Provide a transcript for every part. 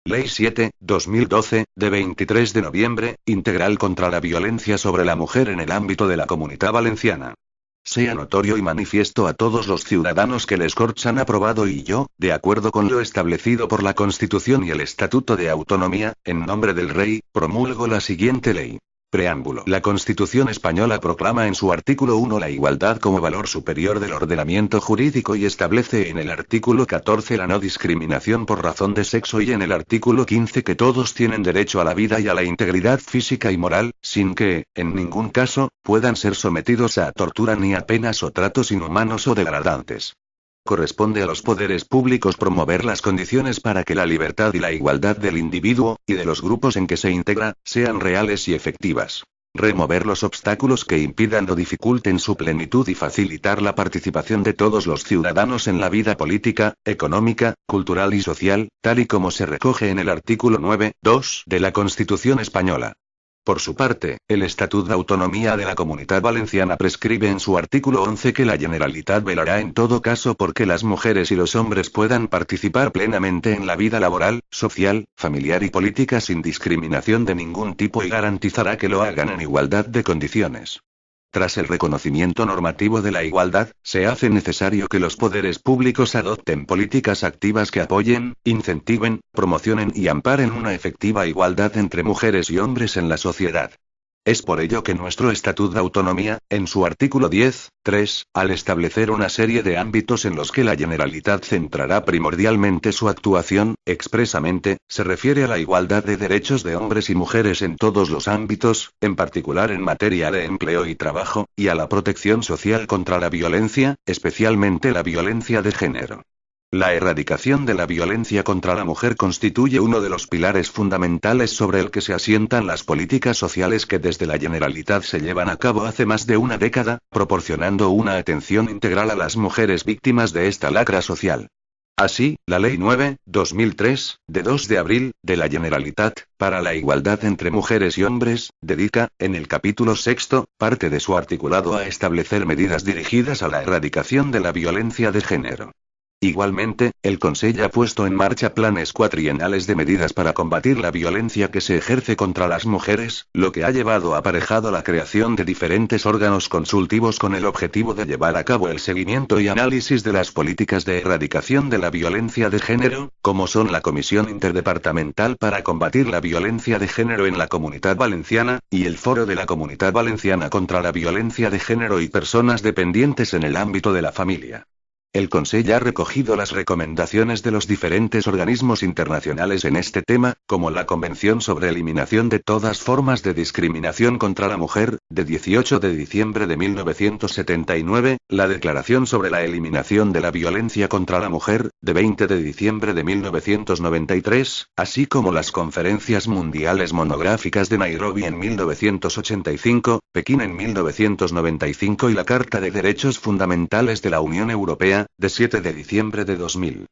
Ley 7/2012, de 23 de noviembre, integral contra la violencia sobre la mujer en el ámbito de la Comunidad Valenciana. Sea notorio y manifiesto a todos los ciudadanos que les Corts han aprobado y yo, de acuerdo con lo establecido por la Constitución y el Estatuto de Autonomía, en nombre del Rey, promulgo la siguiente ley. Preámbulo. La Constitución española proclama en su artículo 1 la igualdad como valor superior del ordenamiento jurídico y establece en el artículo 14 la no discriminación por razón de sexo y en el artículo 15 que todos tienen derecho a la vida y a la integridad física y moral, sin que, en ningún caso, puedan ser sometidos a tortura ni a penas o tratos inhumanos o degradantes. Corresponde a los poderes públicos promover las condiciones para que la libertad y la igualdad del individuo, y de los grupos en que se integra, sean reales y efectivas. Remover los obstáculos que impidan o dificulten su plenitud y facilitar la participación de todos los ciudadanos en la vida política, económica, cultural y social, tal y como se recoge en el artículo 9.2 de la Constitución española. Por su parte, el Estatut d'Autonomía de la Comunitat Valenciana prescribe en su artículo 11 que la Generalitat velará en todo caso porque las mujeres y los hombres puedan participar plenamente en la vida laboral, social, familiar y política sin discriminación de ningún tipo y garantizará que lo hagan en igualdad de condiciones. Tras el reconocimiento normativo de la igualdad, se hace necesario que los poderes públicos adopten políticas activas que apoyen, incentiven, promocionen y amparen una efectiva igualdad entre mujeres y hombres en la sociedad. Es por ello que nuestro Estatut d'Autonomía, en su artículo 10.3, al establecer una serie de ámbitos en los que la Generalitat centrará primordialmente su actuación, expresamente, se refiere a la igualdad de derechos de hombres y mujeres en todos los ámbitos, en particular en materia de empleo y trabajo, y a la protección social contra la violencia, especialmente la violencia de género. La erradicación de la violencia contra la mujer constituye uno de los pilares fundamentales sobre el que se asientan las políticas sociales que desde la Generalitat se llevan a cabo hace más de una década, proporcionando una atención integral a las mujeres víctimas de esta lacra social. Así, la Ley 9/2003, de 2 de abril, de la Generalitat, para la igualdad entre mujeres y hombres, dedica, en el capítulo 6, parte de su articulado a establecer medidas dirigidas a la erradicación de la violencia de género. Igualmente, el Consell ha puesto en marcha planes cuatrienales de medidas para combatir la violencia que se ejerce contra las mujeres, lo que ha llevado aparejado la creación de diferentes órganos consultivos con el objetivo de llevar a cabo el seguimiento y análisis de las políticas de erradicación de la violencia de género, como son la Comisión Interdepartamental para combatir la violencia de género en la Comunitat Valenciana, y el Foro de la Comunitat Valenciana contra la violencia de género y personas dependientes en el ámbito de la familia. El Consell ha recogido las recomendaciones de los diferentes organismos internacionales en este tema, como la Convención sobre Eliminación de todas formas de discriminación contra la mujer, de 18 de diciembre de 1979, la Declaración sobre la Eliminación de la Violencia contra la Mujer, de 20 de diciembre de 1993, así como las Conferencias Mundiales Monográficas de Nairobi en 1985, Pekín en 1995 y la Carta de Derechos Fundamentales de la Unión Europea, de 7 de diciembre de 2000.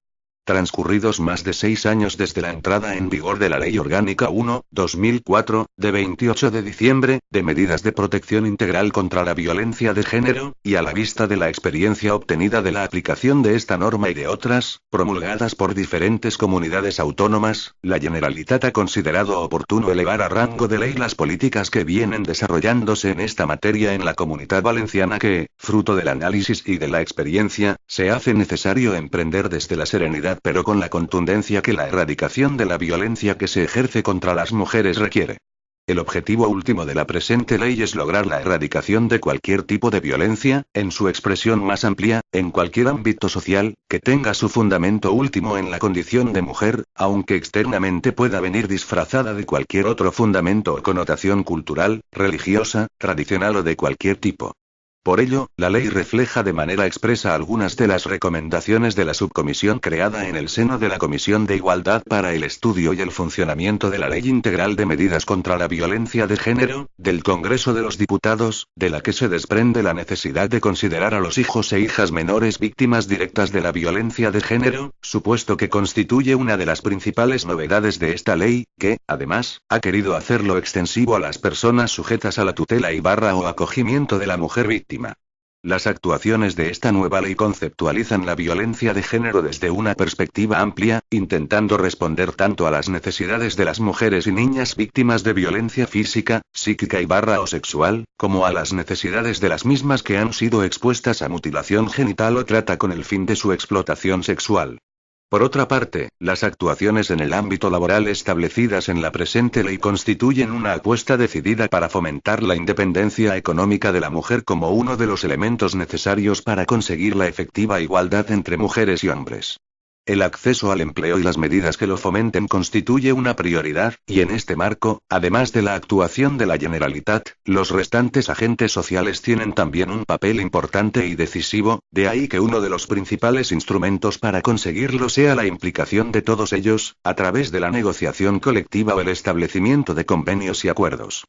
Transcurridos más de 6 años desde la entrada en vigor de la Ley Orgánica 1/2004, de 28 de diciembre, de medidas de protección integral contra la violencia de género, y a la vista de la experiencia obtenida de la aplicación de esta norma y de otras, promulgadas por diferentes comunidades autónomas, la Generalitat ha considerado oportuno elevar a rango de ley las políticas que vienen desarrollándose en esta materia en la Comunitat Valenciana que, fruto del análisis y de la experiencia, se hace necesario emprender desde la serenidad pero con la contundencia que la erradicación de la violencia que se ejerce contra las mujeres requiere. El objetivo último de la presente ley es lograr la erradicación de cualquier tipo de violencia, en su expresión más amplia, en cualquier ámbito social, que tenga su fundamento último en la condición de mujer, aunque externamente pueda venir disfrazada de cualquier otro fundamento o connotación cultural, religiosa, tradicional o de cualquier tipo. Por ello, la ley refleja de manera expresa algunas de las recomendaciones de la subcomisión creada en el seno de la Comisión de Igualdad para el Estudio y el Funcionamiento de la Ley Integral de Medidas contra la Violencia de Género, del Congreso de los Diputados, de la que se desprende la necesidad de considerar a los hijos e hijas menores víctimas directas de la violencia de género, supuesto que constituye una de las principales novedades de esta ley, que, además, ha querido hacerlo extensivo a las personas sujetas a la tutela o acogimiento de la mujer víctima. Las actuaciones de esta nueva ley conceptualizan la violencia de género desde una perspectiva amplia, intentando responder tanto a las necesidades de las mujeres y niñas víctimas de violencia física, psíquica o sexual, como a las necesidades de las mismas que han sido expuestas a mutilación genital o trata con el fin de su explotación sexual. Por otra parte, las actuaciones en el ámbito laboral establecidas en la presente ley constituyen una apuesta decidida para fomentar la independencia económica de la mujer como uno de los elementos necesarios para conseguir la efectiva igualdad entre mujeres y hombres. El acceso al empleo y las medidas que lo fomenten constituye una prioridad, y en este marco, además de la actuación de la Generalitat, los restantes agentes sociales tienen también un papel importante y decisivo, de ahí que uno de los principales instrumentos para conseguirlo sea la implicación de todos ellos, a través de la negociación colectiva o el establecimiento de convenios y acuerdos.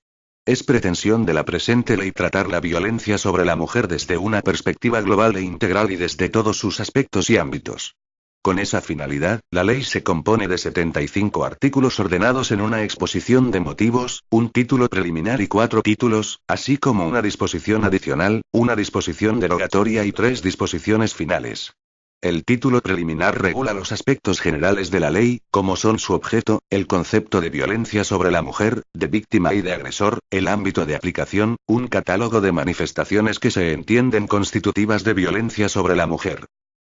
Es pretensión de la presente ley tratar la violencia sobre la mujer desde una perspectiva global e integral y desde todos sus aspectos y ámbitos. Con esa finalidad, la ley se compone de 75 artículos ordenados en una exposición de motivos, un título preliminar y 4 títulos, así como una disposición adicional, una disposición derogatoria y 3 disposiciones finales. El título preliminar regula los aspectos generales de la ley, como son su objeto, el concepto de violencia sobre la mujer, de víctima y de agresor, el ámbito de aplicación, un catálogo de manifestaciones que se entienden constitutivas de violencia sobre la mujer.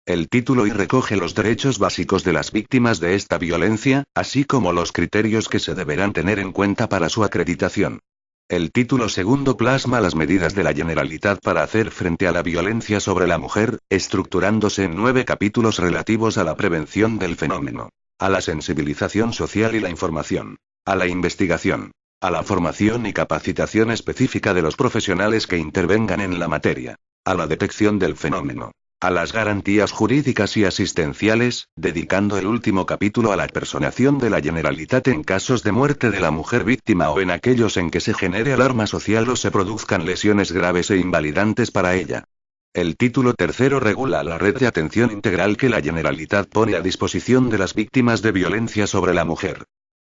El título I recoge los derechos básicos de las víctimas de esta violencia, así como los criterios que se deberán tener en cuenta para su acreditación. El título segundo plasma las medidas de la Generalitat para hacer frente a la violencia sobre la mujer, estructurándose en 9 capítulos relativos a la prevención del fenómeno, a la sensibilización social y la información, a la investigación, a la formación y capacitación específica de los profesionales que intervengan en la materia, a la detección del fenómeno, a las garantías jurídicas y asistenciales, dedicando el último capítulo a la personación de la Generalitat en casos de muerte de la mujer víctima o en aquellos en que se genere alarma social o se produzcan lesiones graves e invalidantes para ella. El título tercero regula la red de atención integral que la Generalitat pone a disposición de las víctimas de violencia sobre la mujer.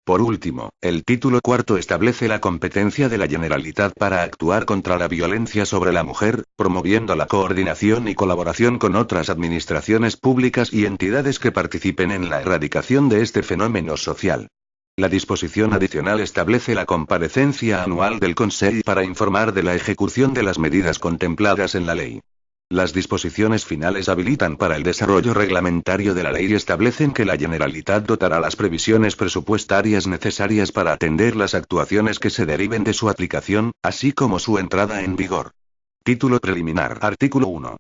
Por último, el título cuarto establece la competencia de la Generalitat para actuar contra la violencia sobre la mujer, promoviendo la coordinación y colaboración con otras administraciones públicas y entidades que participen en la erradicación de este fenómeno social. La disposición adicional establece la comparecencia anual del Consell para informar de la ejecución de las medidas contempladas en la ley. Las disposiciones finales habilitan para el desarrollo reglamentario de la ley y establecen que la Generalitat dotará las previsiones presupuestarias necesarias para atender las actuaciones que se deriven de su aplicación, así como su entrada en vigor. Título preliminar. Artículo 1.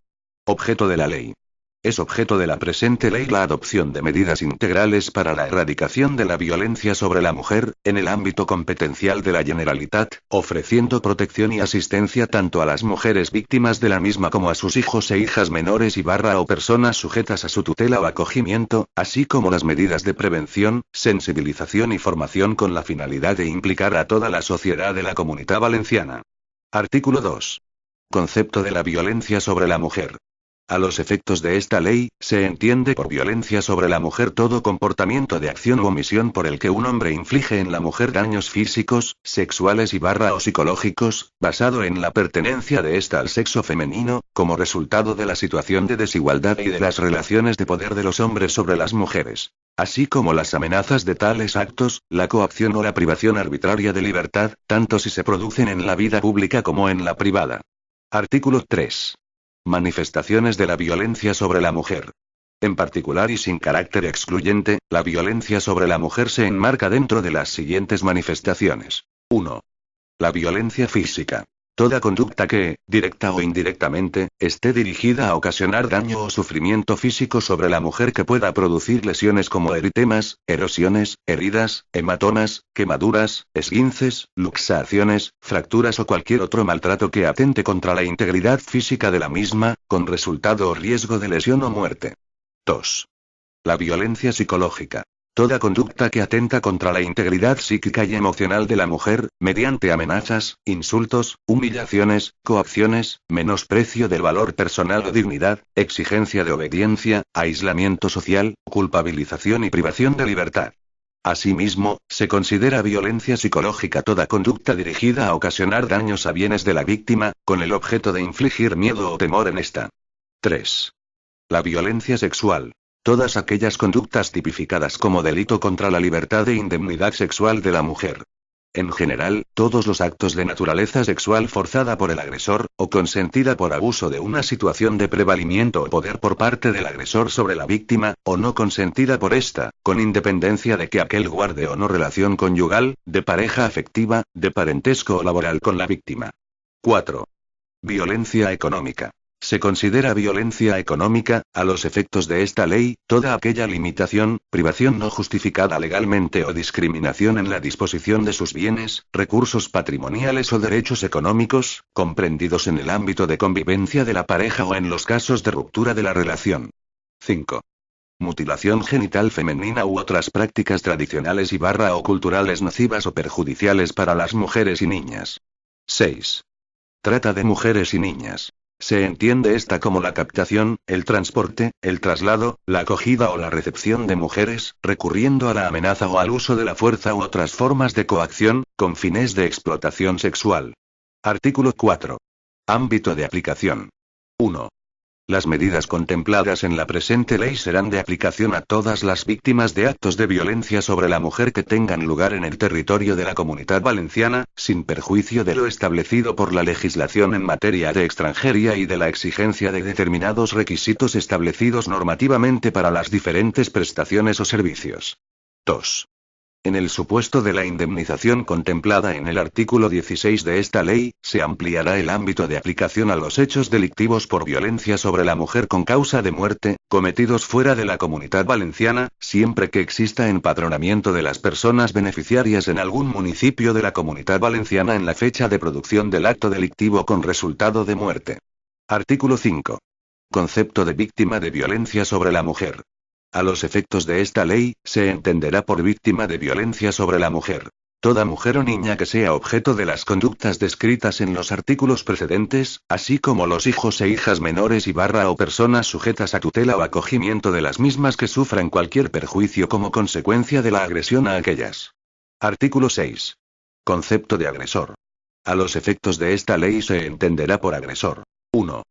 Objeto de la ley. Es objeto de la presente ley la adopción de medidas integrales para la erradicación de la violencia sobre la mujer, en el ámbito competencial de la Generalitat, ofreciendo protección y asistencia tanto a las mujeres víctimas de la misma como a sus hijos e hijas menores o personas sujetas a su tutela o acogimiento, así como las medidas de prevención, sensibilización y formación con la finalidad de implicar a toda la sociedad de la Comunitat Valenciana. Artículo 2. Concepto de la violencia sobre la mujer. A los efectos de esta ley, se entiende por violencia sobre la mujer todo comportamiento de acción u omisión por el que un hombre inflige en la mujer daños físicos, sexuales o psicológicos, basado en la pertenencia de ésta al sexo femenino, como resultado de la situación de desigualdad y de las relaciones de poder de los hombres sobre las mujeres, así como las amenazas de tales actos, la coacción o la privación arbitraria de libertad, tanto si se producen en la vida pública como en la privada. Artículo 3. Manifestaciones de la violencia sobre la mujer. En particular y sin carácter excluyente, la violencia sobre la mujer se enmarca dentro de las siguientes manifestaciones. 1. La violencia física. Toda conducta que, directa o indirectamente, esté dirigida a ocasionar daño o sufrimiento físico sobre la mujer que pueda producir lesiones como eritemas, erosiones, heridas, hematomas, quemaduras, esguinces, luxaciones, fracturas o cualquier otro maltrato que atente contra la integridad física de la misma, con resultado o riesgo de lesión o muerte. 2. La violencia psicológica. Toda conducta que atenta contra la integridad psíquica y emocional de la mujer, mediante amenazas, insultos, humillaciones, coacciones, menosprecio del valor personal o dignidad, exigencia de obediencia, aislamiento social, culpabilización y privación de libertad. Asimismo, se considera violencia psicológica toda conducta dirigida a ocasionar daños a bienes de la víctima, con el objeto de infligir miedo o temor en esta. 3. La violencia sexual. Todas aquellas conductas tipificadas como delito contra la libertad e indemnidad sexual de la mujer. En general, todos los actos de naturaleza sexual forzada por el agresor, o consentida por abuso de una situación de prevalimiento o poder por parte del agresor sobre la víctima, o no consentida por ésta, con independencia de que aquel guarde o no relación conyugal, de pareja afectiva, de parentesco o laboral con la víctima. 4. Violencia económica. Se considera violencia económica, a los efectos de esta ley, toda aquella limitación, privación no justificada legalmente o discriminación en la disposición de sus bienes, recursos patrimoniales o derechos económicos, comprendidos en el ámbito de convivencia de la pareja o en los casos de ruptura de la relación. 5. Mutilación genital femenina u otras prácticas tradicionales o culturales nocivas o perjudiciales para las mujeres y niñas. 6. Trata de mujeres y niñas. Se entiende esta como la captación, el transporte, el traslado, la acogida o la recepción de mujeres, recurriendo a la amenaza o al uso de la fuerza u otras formas de coacción, con fines de explotación sexual. Artículo 4. Ámbito de aplicación. 1. Las medidas contempladas en la presente ley serán de aplicación a todas las víctimas de actos de violencia sobre la mujer que tengan lugar en el territorio de la Comunidad Valenciana, sin perjuicio de lo establecido por la legislación en materia de extranjería y de la exigencia de determinados requisitos establecidos normativamente para las diferentes prestaciones o servicios. 2. En el supuesto de la indemnización contemplada en el artículo 16 de esta ley, se ampliará el ámbito de aplicación a los hechos delictivos por violencia sobre la mujer con causa de muerte, cometidos fuera de la Comunidad Valenciana, siempre que exista empadronamiento de las personas beneficiarias en algún municipio de la Comunidad Valenciana en la fecha de producción del acto delictivo con resultado de muerte. Artículo 5. Concepto de víctima de violencia sobre la mujer. A los efectos de esta ley, se entenderá por víctima de violencia sobre la mujer toda mujer o niña que sea objeto de las conductas descritas en los artículos precedentes, así como los hijos e hijas menores o personas sujetas a tutela o acogimiento de las mismas que sufran cualquier perjuicio como consecuencia de la agresión a aquellas. Artículo 6. Concepto de agresor. A los efectos de esta ley se entenderá por agresor. 1.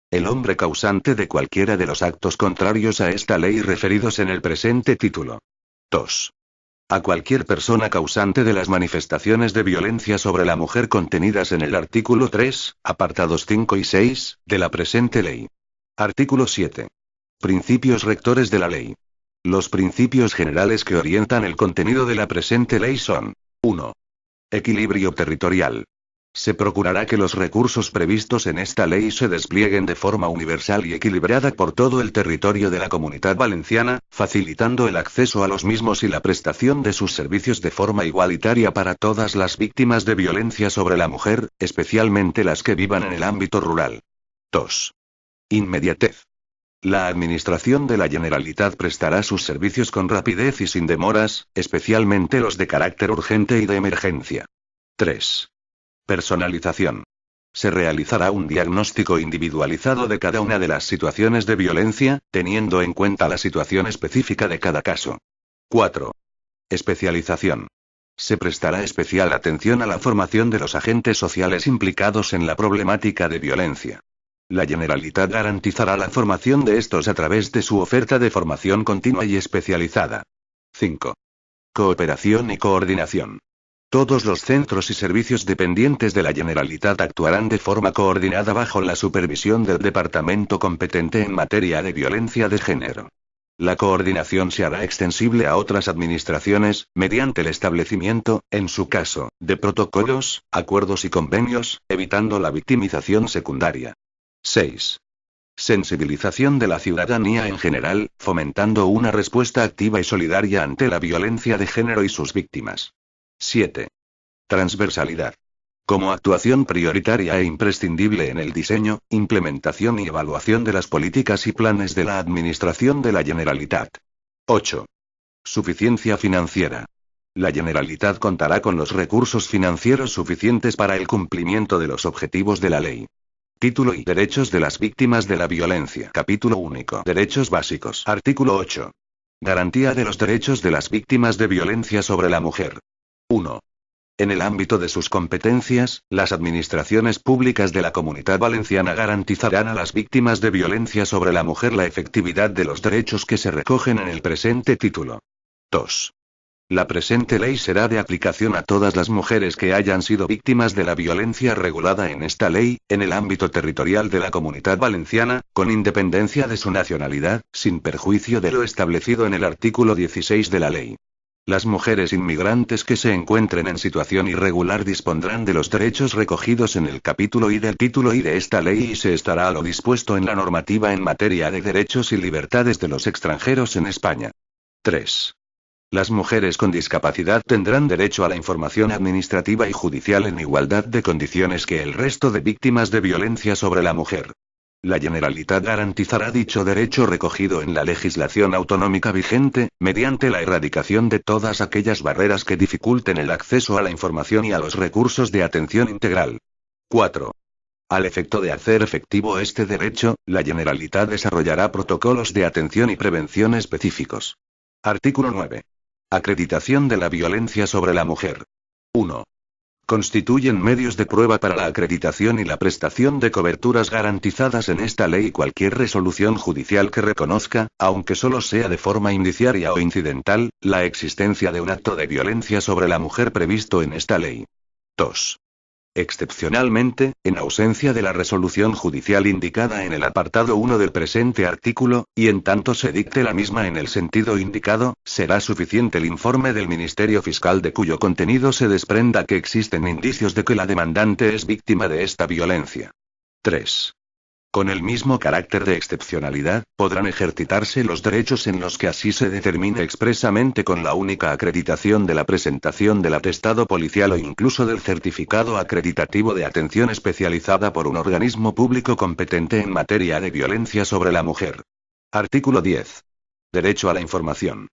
El hombre causante de cualquiera de los actos contrarios a esta ley referidos en el presente título. 2. A cualquier persona causante de las manifestaciones de violencia sobre la mujer contenidas en el artículo 3, apartados 5 y 6, de la presente ley. Artículo 7. Principios rectores de la ley. Los principios generales que orientan el contenido de la presente ley son: 1. Equilibrio territorial. Se procurará que los recursos previstos en esta ley se desplieguen de forma universal y equilibrada por todo el territorio de la Comunidad Valenciana, facilitando el acceso a los mismos y la prestación de sus servicios de forma igualitaria para todas las víctimas de violencia sobre la mujer, especialmente las que vivan en el ámbito rural. 2. Inmediatez. La Administración de la Generalitat prestará sus servicios con rapidez y sin demoras, especialmente los de carácter urgente y de emergencia. 3. Personalización. Se realizará un diagnóstico individualizado de cada una de las situaciones de violencia, teniendo en cuenta la situación específica de cada caso. 4. Especialización. Se prestará especial atención a la formación de los agentes sociales implicados en la problemática de violencia. La Generalitat garantizará la formación de estos a través de su oferta de formación continua y especializada. 5. Cooperación y coordinación. Todos los centros y servicios dependientes de la Generalitat actuarán de forma coordinada bajo la supervisión del departamento competente en materia de violencia de género. La coordinación se hará extensible a otras administraciones, mediante el establecimiento, en su caso, de protocolos, acuerdos y convenios, evitando la victimización secundaria. 6. Sensibilización de la ciudadanía en general, fomentando una respuesta activa y solidaria ante la violencia de género y sus víctimas. 7. Transversalidad. Como actuación prioritaria e imprescindible en el diseño, implementación y evaluación de las políticas y planes de la Administración de la Generalitat. 8. Suficiencia financiera. La Generalitat contará con los recursos financieros suficientes para el cumplimiento de los objetivos de la ley. Título y derechos de las víctimas de la violencia. Capítulo único. Derechos básicos. Artículo 8. Garantía de los derechos de las víctimas de violencia sobre la mujer. 1. En el ámbito de sus competencias, las administraciones públicas de la Comunidad Valenciana garantizarán a las víctimas de violencia sobre la mujer la efectividad de los derechos que se recogen en el presente título. 2. La presente ley será de aplicación a todas las mujeres que hayan sido víctimas de la violencia regulada en esta ley, en el ámbito territorial de la Comunidad Valenciana, con independencia de su nacionalidad, sin perjuicio de lo establecido en el artículo 16 de la ley. Las mujeres inmigrantes que se encuentren en situación irregular dispondrán de los derechos recogidos en el capítulo I del título I de esta ley y se estará a lo dispuesto en la normativa en materia de derechos y libertades de los extranjeros en España. 3. Las mujeres con discapacidad tendrán derecho a la información administrativa y judicial en igualdad de condiciones que el resto de víctimas de violencia sobre la mujer. La Generalitat garantizará dicho derecho recogido en la legislación autonómica vigente, mediante la erradicación de todas aquellas barreras que dificulten el acceso a la información y a los recursos de atención integral. 4. Al efecto de hacer efectivo este derecho, la Generalitat desarrollará protocolos de atención y prevención específicos. Artículo 9. Acreditación de la violencia sobre la mujer. 1. Constituyen medios de prueba para la acreditación y la prestación de coberturas garantizadas en esta ley cualquier resolución judicial que reconozca, aunque solo sea de forma indiciaria o incidental, la existencia de un acto de violencia sobre la mujer previsto en esta ley. 2. Excepcionalmente, en ausencia de la resolución judicial indicada en el apartado 1 del presente artículo, y en tanto se dicte la misma en el sentido indicado, será suficiente el informe del Ministerio Fiscal de cuyo contenido se desprenda que existen indicios de que la demandante es víctima de esta violencia. 3. Con el mismo carácter de excepcionalidad, podrán ejercitarse los derechos en los que así se determine expresamente con la única acreditación de la presentación del atestado policial o incluso del certificado acreditativo de atención especializada por un organismo público competente en materia de violencia sobre la mujer. Artículo 10. Derecho a la información.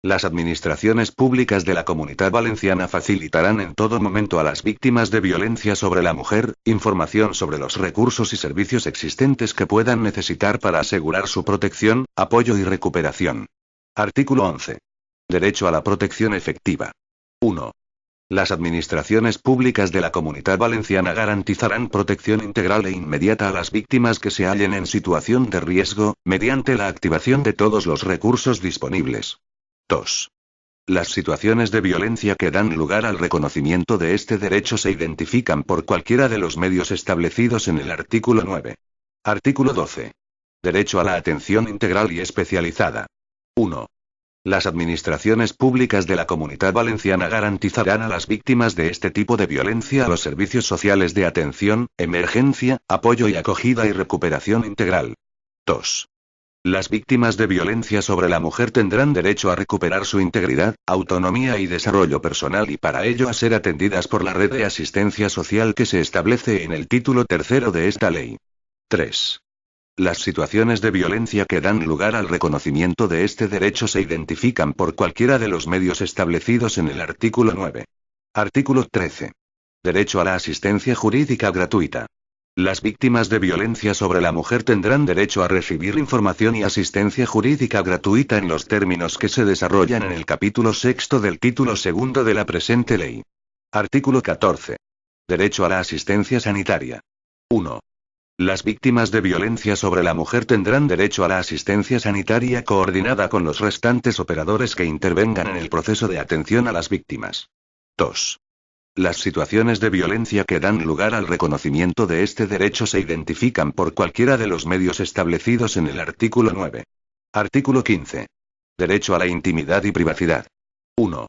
Las administraciones públicas de la Comunidad Valenciana facilitarán en todo momento a las víctimas de violencia sobre la mujer, información sobre los recursos y servicios existentes que puedan necesitar para asegurar su protección, apoyo y recuperación. Artículo 11. Derecho a la protección efectiva. 1. Las administraciones públicas de la Comunidad Valenciana garantizarán protección integral e inmediata a las víctimas que se hallen en situación de riesgo, mediante la activación de todos los recursos disponibles. 2. Las situaciones de violencia que dan lugar al reconocimiento de este derecho se identifican por cualquiera de los medios establecidos en el artículo 9. Artículo 12. Derecho a la atención integral y especializada. 1. Las administraciones públicas de la Comunidad Valenciana garantizarán a las víctimas de este tipo de violencia los servicios sociales de atención, emergencia, apoyo y acogida y recuperación integral. 2. Las víctimas de violencia sobre la mujer tendrán derecho a recuperar su integridad, autonomía y desarrollo personal y para ello a ser atendidas por la red de asistencia social que se establece en el título tercero de esta ley. 3. Las situaciones de violencia que dan lugar al reconocimiento de este derecho se identifican por cualquiera de los medios establecidos en el artículo 9. Artículo 13. Derecho a la asistencia jurídica gratuita. Las víctimas de violencia sobre la mujer tendrán derecho a recibir información y asistencia jurídica gratuita en los términos que se desarrollan en el capítulo 6 del título 2 de la presente ley. Artículo 14. Derecho a la asistencia sanitaria. 1. Las víctimas de violencia sobre la mujer tendrán derecho a la asistencia sanitaria coordinada con los restantes operadores que intervengan en el proceso de atención a las víctimas. 2. Las situaciones de violencia que dan lugar al reconocimiento de este derecho se identifican por cualquiera de los medios establecidos en el artículo 9. Artículo 15. Derecho a la intimidad y privacidad. 1.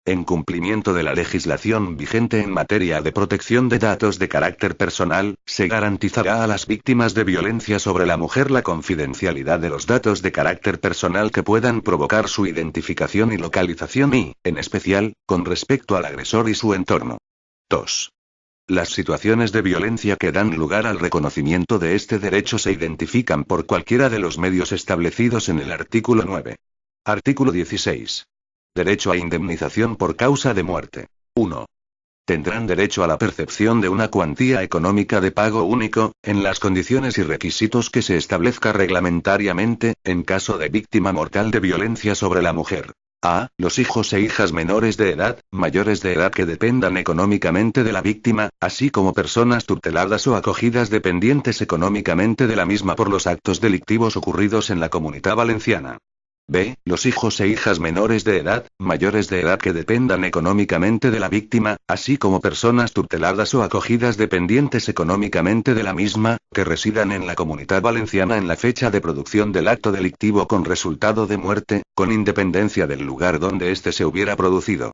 En cumplimiento de la legislación vigente en materia de protección de datos de carácter personal, se garantizará a las víctimas de violencia sobre la mujer la confidencialidad de los datos de carácter personal que puedan provocar su identificación y localización y, en especial, con respecto al agresor y su entorno. 2. Las situaciones de violencia que dan lugar al reconocimiento de este derecho se identifican por cualquiera de los medios establecidos en el artículo 9. Artículo 16. Derecho a indemnización por causa de muerte. 1. tendrán derecho a la percepción de una cuantía económica de pago único, en las condiciones y requisitos que se establezca reglamentariamente, en caso de víctima mortal de violencia sobre la mujer. A. Los hijos e hijas menores de edad, mayores de edad que dependan económicamente de la víctima, así como personas tuteladas o acogidas dependientes económicamente de la misma por los actos delictivos ocurridos en la Comunidad Valenciana. B. Los hijos e hijas menores de edad, mayores de edad que dependan económicamente de la víctima, así como personas tuteladas o acogidas dependientes económicamente de la misma, que residan en la Comunidad Valenciana en la fecha de producción del acto delictivo con resultado de muerte, con independencia del lugar donde éste se hubiera producido.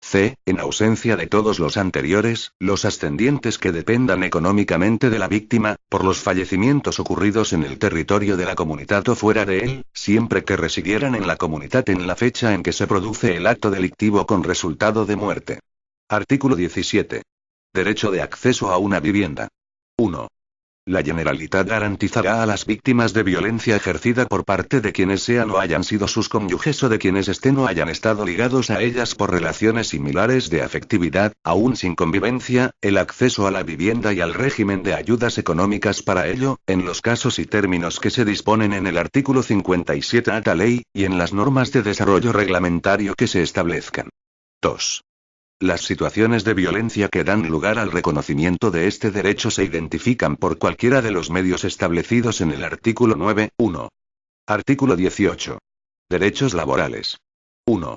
C. En ausencia de todos los anteriores, los ascendientes que dependan económicamente de la víctima, por los fallecimientos ocurridos en el territorio de la comunidad o fuera de él, siempre que residieran en la comunidad en la fecha en que se produce el acto delictivo con resultado de muerte. Artículo 17. Derecho de acceso a una vivienda. 1. La Generalitat garantizará a las víctimas de violencia ejercida por parte de quienes sean o hayan sido sus cónyuges o de quienes estén o hayan estado ligados a ellas por relaciones similares de afectividad, aún sin convivencia, el acceso a la vivienda y al régimen de ayudas económicas para ello, en los casos y términos que se disponen en el artículo 57 de la ley, y en las normas de desarrollo reglamentario que se establezcan. 2. Las situaciones de violencia que dan lugar al reconocimiento de este derecho se identifican por cualquiera de los medios establecidos en el artículo 9.1. Artículo 18. Derechos laborales. 1.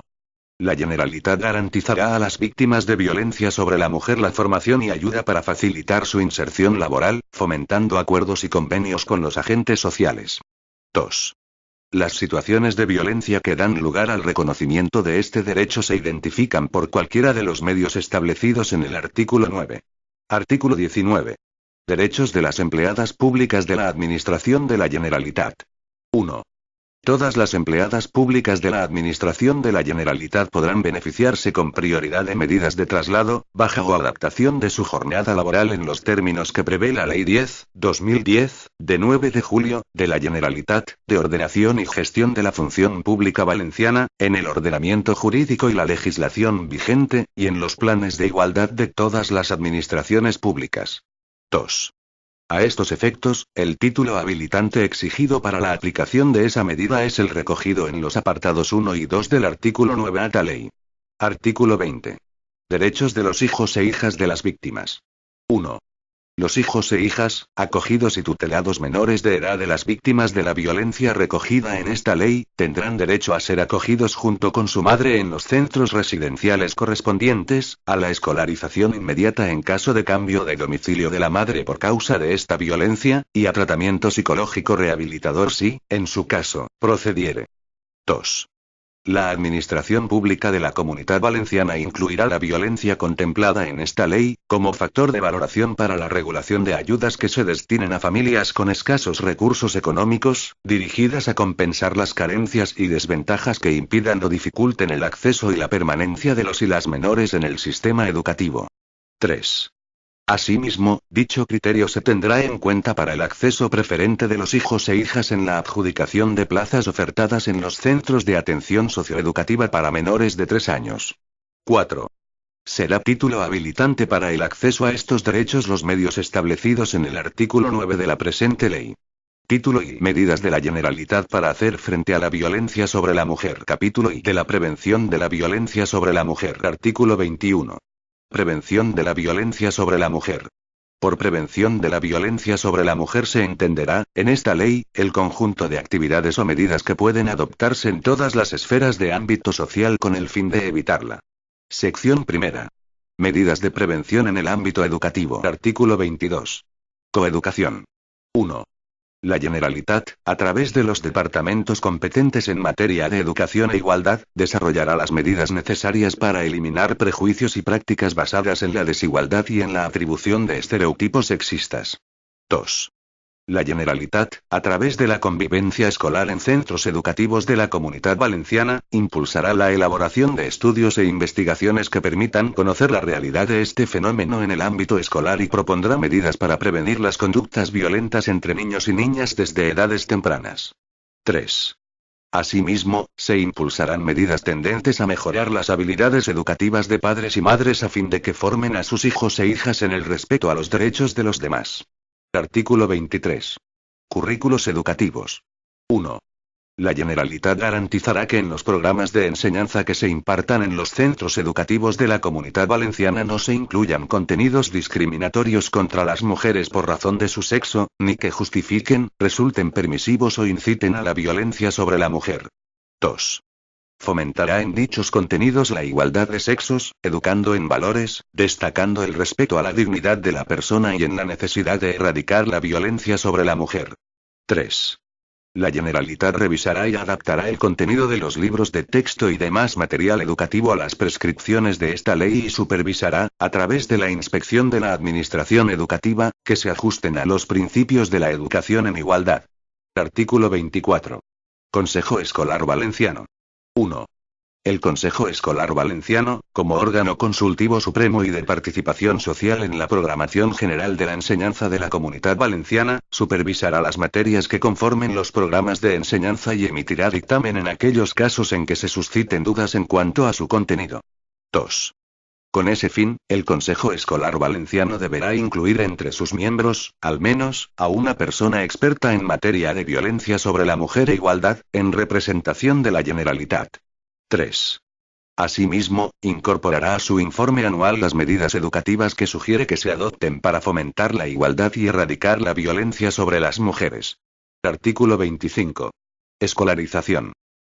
La Generalitat garantizará a las víctimas de violencia sobre la mujer la formación y ayuda para facilitar su inserción laboral, fomentando acuerdos y convenios con los agentes sociales. 2. Las situaciones de violencia que dan lugar al reconocimiento de este derecho se identifican por cualquiera de los medios establecidos en el artículo 9. Artículo 19. Derechos de las empleadas públicas de la Administración de la Generalitat. 1. Todas las empleadas públicas de la Administración de la Generalitat podrán beneficiarse con prioridad de medidas de traslado, baja o adaptación de su jornada laboral en los términos que prevé la Ley 10/2010, de 9 de julio, de la Generalitat, de ordenación y gestión de la función pública valenciana, en el ordenamiento jurídico y la legislación vigente, y en los planes de igualdad de todas las administraciones públicas. 2. A estos efectos, el título habilitante exigido para la aplicación de esa medida es el recogido en los apartados 1 y 2 del artículo 9 de la ley. Artículo 20. Derechos de los hijos e hijas de las víctimas. 1. Los hijos e hijas, acogidos y tutelados menores de edad de las víctimas de la violencia recogida en esta ley, tendrán derecho a ser acogidos junto con su madre en los centros residenciales correspondientes, a la escolarización inmediata en caso de cambio de domicilio de la madre por causa de esta violencia, y a tratamiento psicológico rehabilitador si, en su caso, procediere. 2. La Administración Pública de la Comunidad Valenciana incluirá la violencia contemplada en esta ley, como factor de valoración para la regulación de ayudas que se destinen a familias con escasos recursos económicos, dirigidas a compensar las carencias y desventajas que impidan o dificulten el acceso y la permanencia de los y las menores en el sistema educativo. 3. Asimismo, dicho criterio se tendrá en cuenta para el acceso preferente de los hijos e hijas en la adjudicación de plazas ofertadas en los centros de atención socioeducativa para menores de 3 años. 4. Será título habilitante para el acceso a estos derechos los medios establecidos en el artículo 9 de la presente ley. Título y medidas de la Generalitat para hacer frente a la violencia sobre la mujer. Capítulo y de la prevención de la violencia sobre la mujer. Artículo 21. Prevención de la violencia sobre la mujer. Por prevención de la violencia sobre la mujer se entenderá, en esta ley, el conjunto de actividades o medidas que pueden adoptarse en todas las esferas de ámbito social con el fin de evitarla. Sección primera. Medidas de prevención en el ámbito educativo. Artículo 22. Coeducación. 1. La Generalitat, a través de los departamentos competentes en materia de educación e igualdad, desarrollará las medidas necesarias para eliminar prejuicios y prácticas basadas en la desigualdad y en la atribución de estereotipos sexistas. 2. La Generalitat, a través de la convivencia escolar en centros educativos de la Comunidad Valenciana, impulsará la elaboración de estudios e investigaciones que permitan conocer la realidad de este fenómeno en el ámbito escolar y propondrá medidas para prevenir las conductas violentas entre niños y niñas desde edades tempranas. 3. Asimismo, se impulsarán medidas tendentes a mejorar las habilidades educativas de padres y madres a fin de que formen a sus hijos e hijas en el respeto a los derechos de los demás. Artículo 23. Currículos educativos. 1. La Generalitat garantizará que en los programas de enseñanza que se impartan en los centros educativos de la Comunidad Valenciana no se incluyan contenidos discriminatorios contra las mujeres por razón de su sexo, ni que justifiquen, resulten permisivos o inciten a la violencia sobre la mujer. 2. Fomentará en dichos contenidos la igualdad de sexos, educando en valores, destacando el respeto a la dignidad de la persona y en la necesidad de erradicar la violencia sobre la mujer. 3. La Generalitat revisará y adaptará el contenido de los libros de texto y demás material educativo a las prescripciones de esta ley y supervisará, a través de la inspección de la Administración Educativa, que se ajusten a los principios de la educación en igualdad. Artículo 24. Consejo Escolar Valenciano. 1. El Consejo Escolar Valenciano, como órgano consultivo supremo y de participación social en la programación general de la enseñanza de la Comunidad Valenciana, supervisará las materias que conformen los programas de enseñanza y emitirá dictamen en aquellos casos en que se susciten dudas en cuanto a su contenido. 2. Con ese fin, el Consejo Escolar Valenciano deberá incluir entre sus miembros, al menos, a una persona experta en materia de violencia sobre la mujer e igualdad, en representación de la Generalitat. 3. Asimismo, incorporará a su informe anual las medidas educativas que sugiere que se adopten para fomentar la igualdad y erradicar la violencia sobre las mujeres. Artículo 25. Escolarización.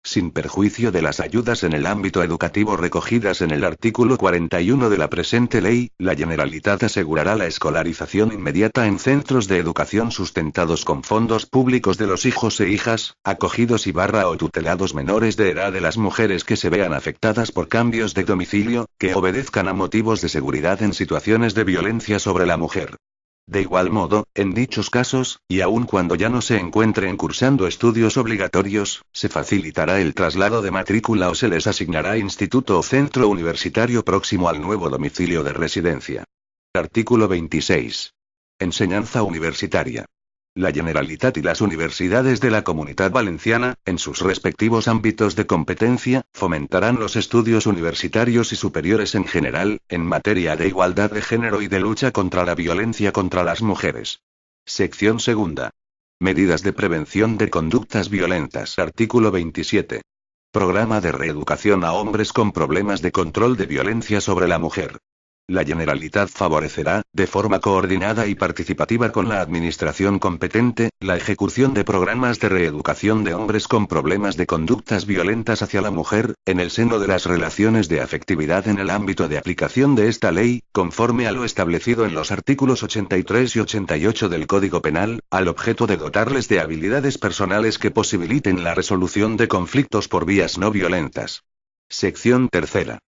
Sin perjuicio de las ayudas en el ámbito educativo recogidas en el artículo 41 de la presente ley, la Generalitat asegurará la escolarización inmediata en centros de educación sustentados con fondos públicos de los hijos e hijas, acogidos o tutelados menores de edad de las mujeres que se vean afectadas por cambios de domicilio, que obedezcan a motivos de seguridad en situaciones de violencia sobre la mujer. De igual modo, en dichos casos, y aun cuando ya no se encuentren cursando estudios obligatorios, se facilitará el traslado de matrícula o se les asignará instituto o centro universitario próximo al nuevo domicilio de residencia. Artículo 26. Enseñanza universitaria. La Generalitat y las universidades de la Comunidad Valenciana, en sus respectivos ámbitos de competencia, fomentarán los estudios universitarios y superiores en general, en materia de igualdad de género y de lucha contra la violencia contra las mujeres. Sección segunda. Medidas de prevención de conductas violentas. Artículo 27. Programa de reeducación a hombres con problemas de control de violencia sobre la mujer. La Generalitat favorecerá, de forma coordinada y participativa con la administración competente, la ejecución de programas de reeducación de hombres con problemas de conductas violentas hacia la mujer, en el seno de las relaciones de afectividad en el ámbito de aplicación de esta ley, conforme a lo establecido en los artículos 83 y 88 del Código Penal, al objeto de dotarles de habilidades personales que posibiliten la resolución de conflictos por vías no violentas. Sección tercera.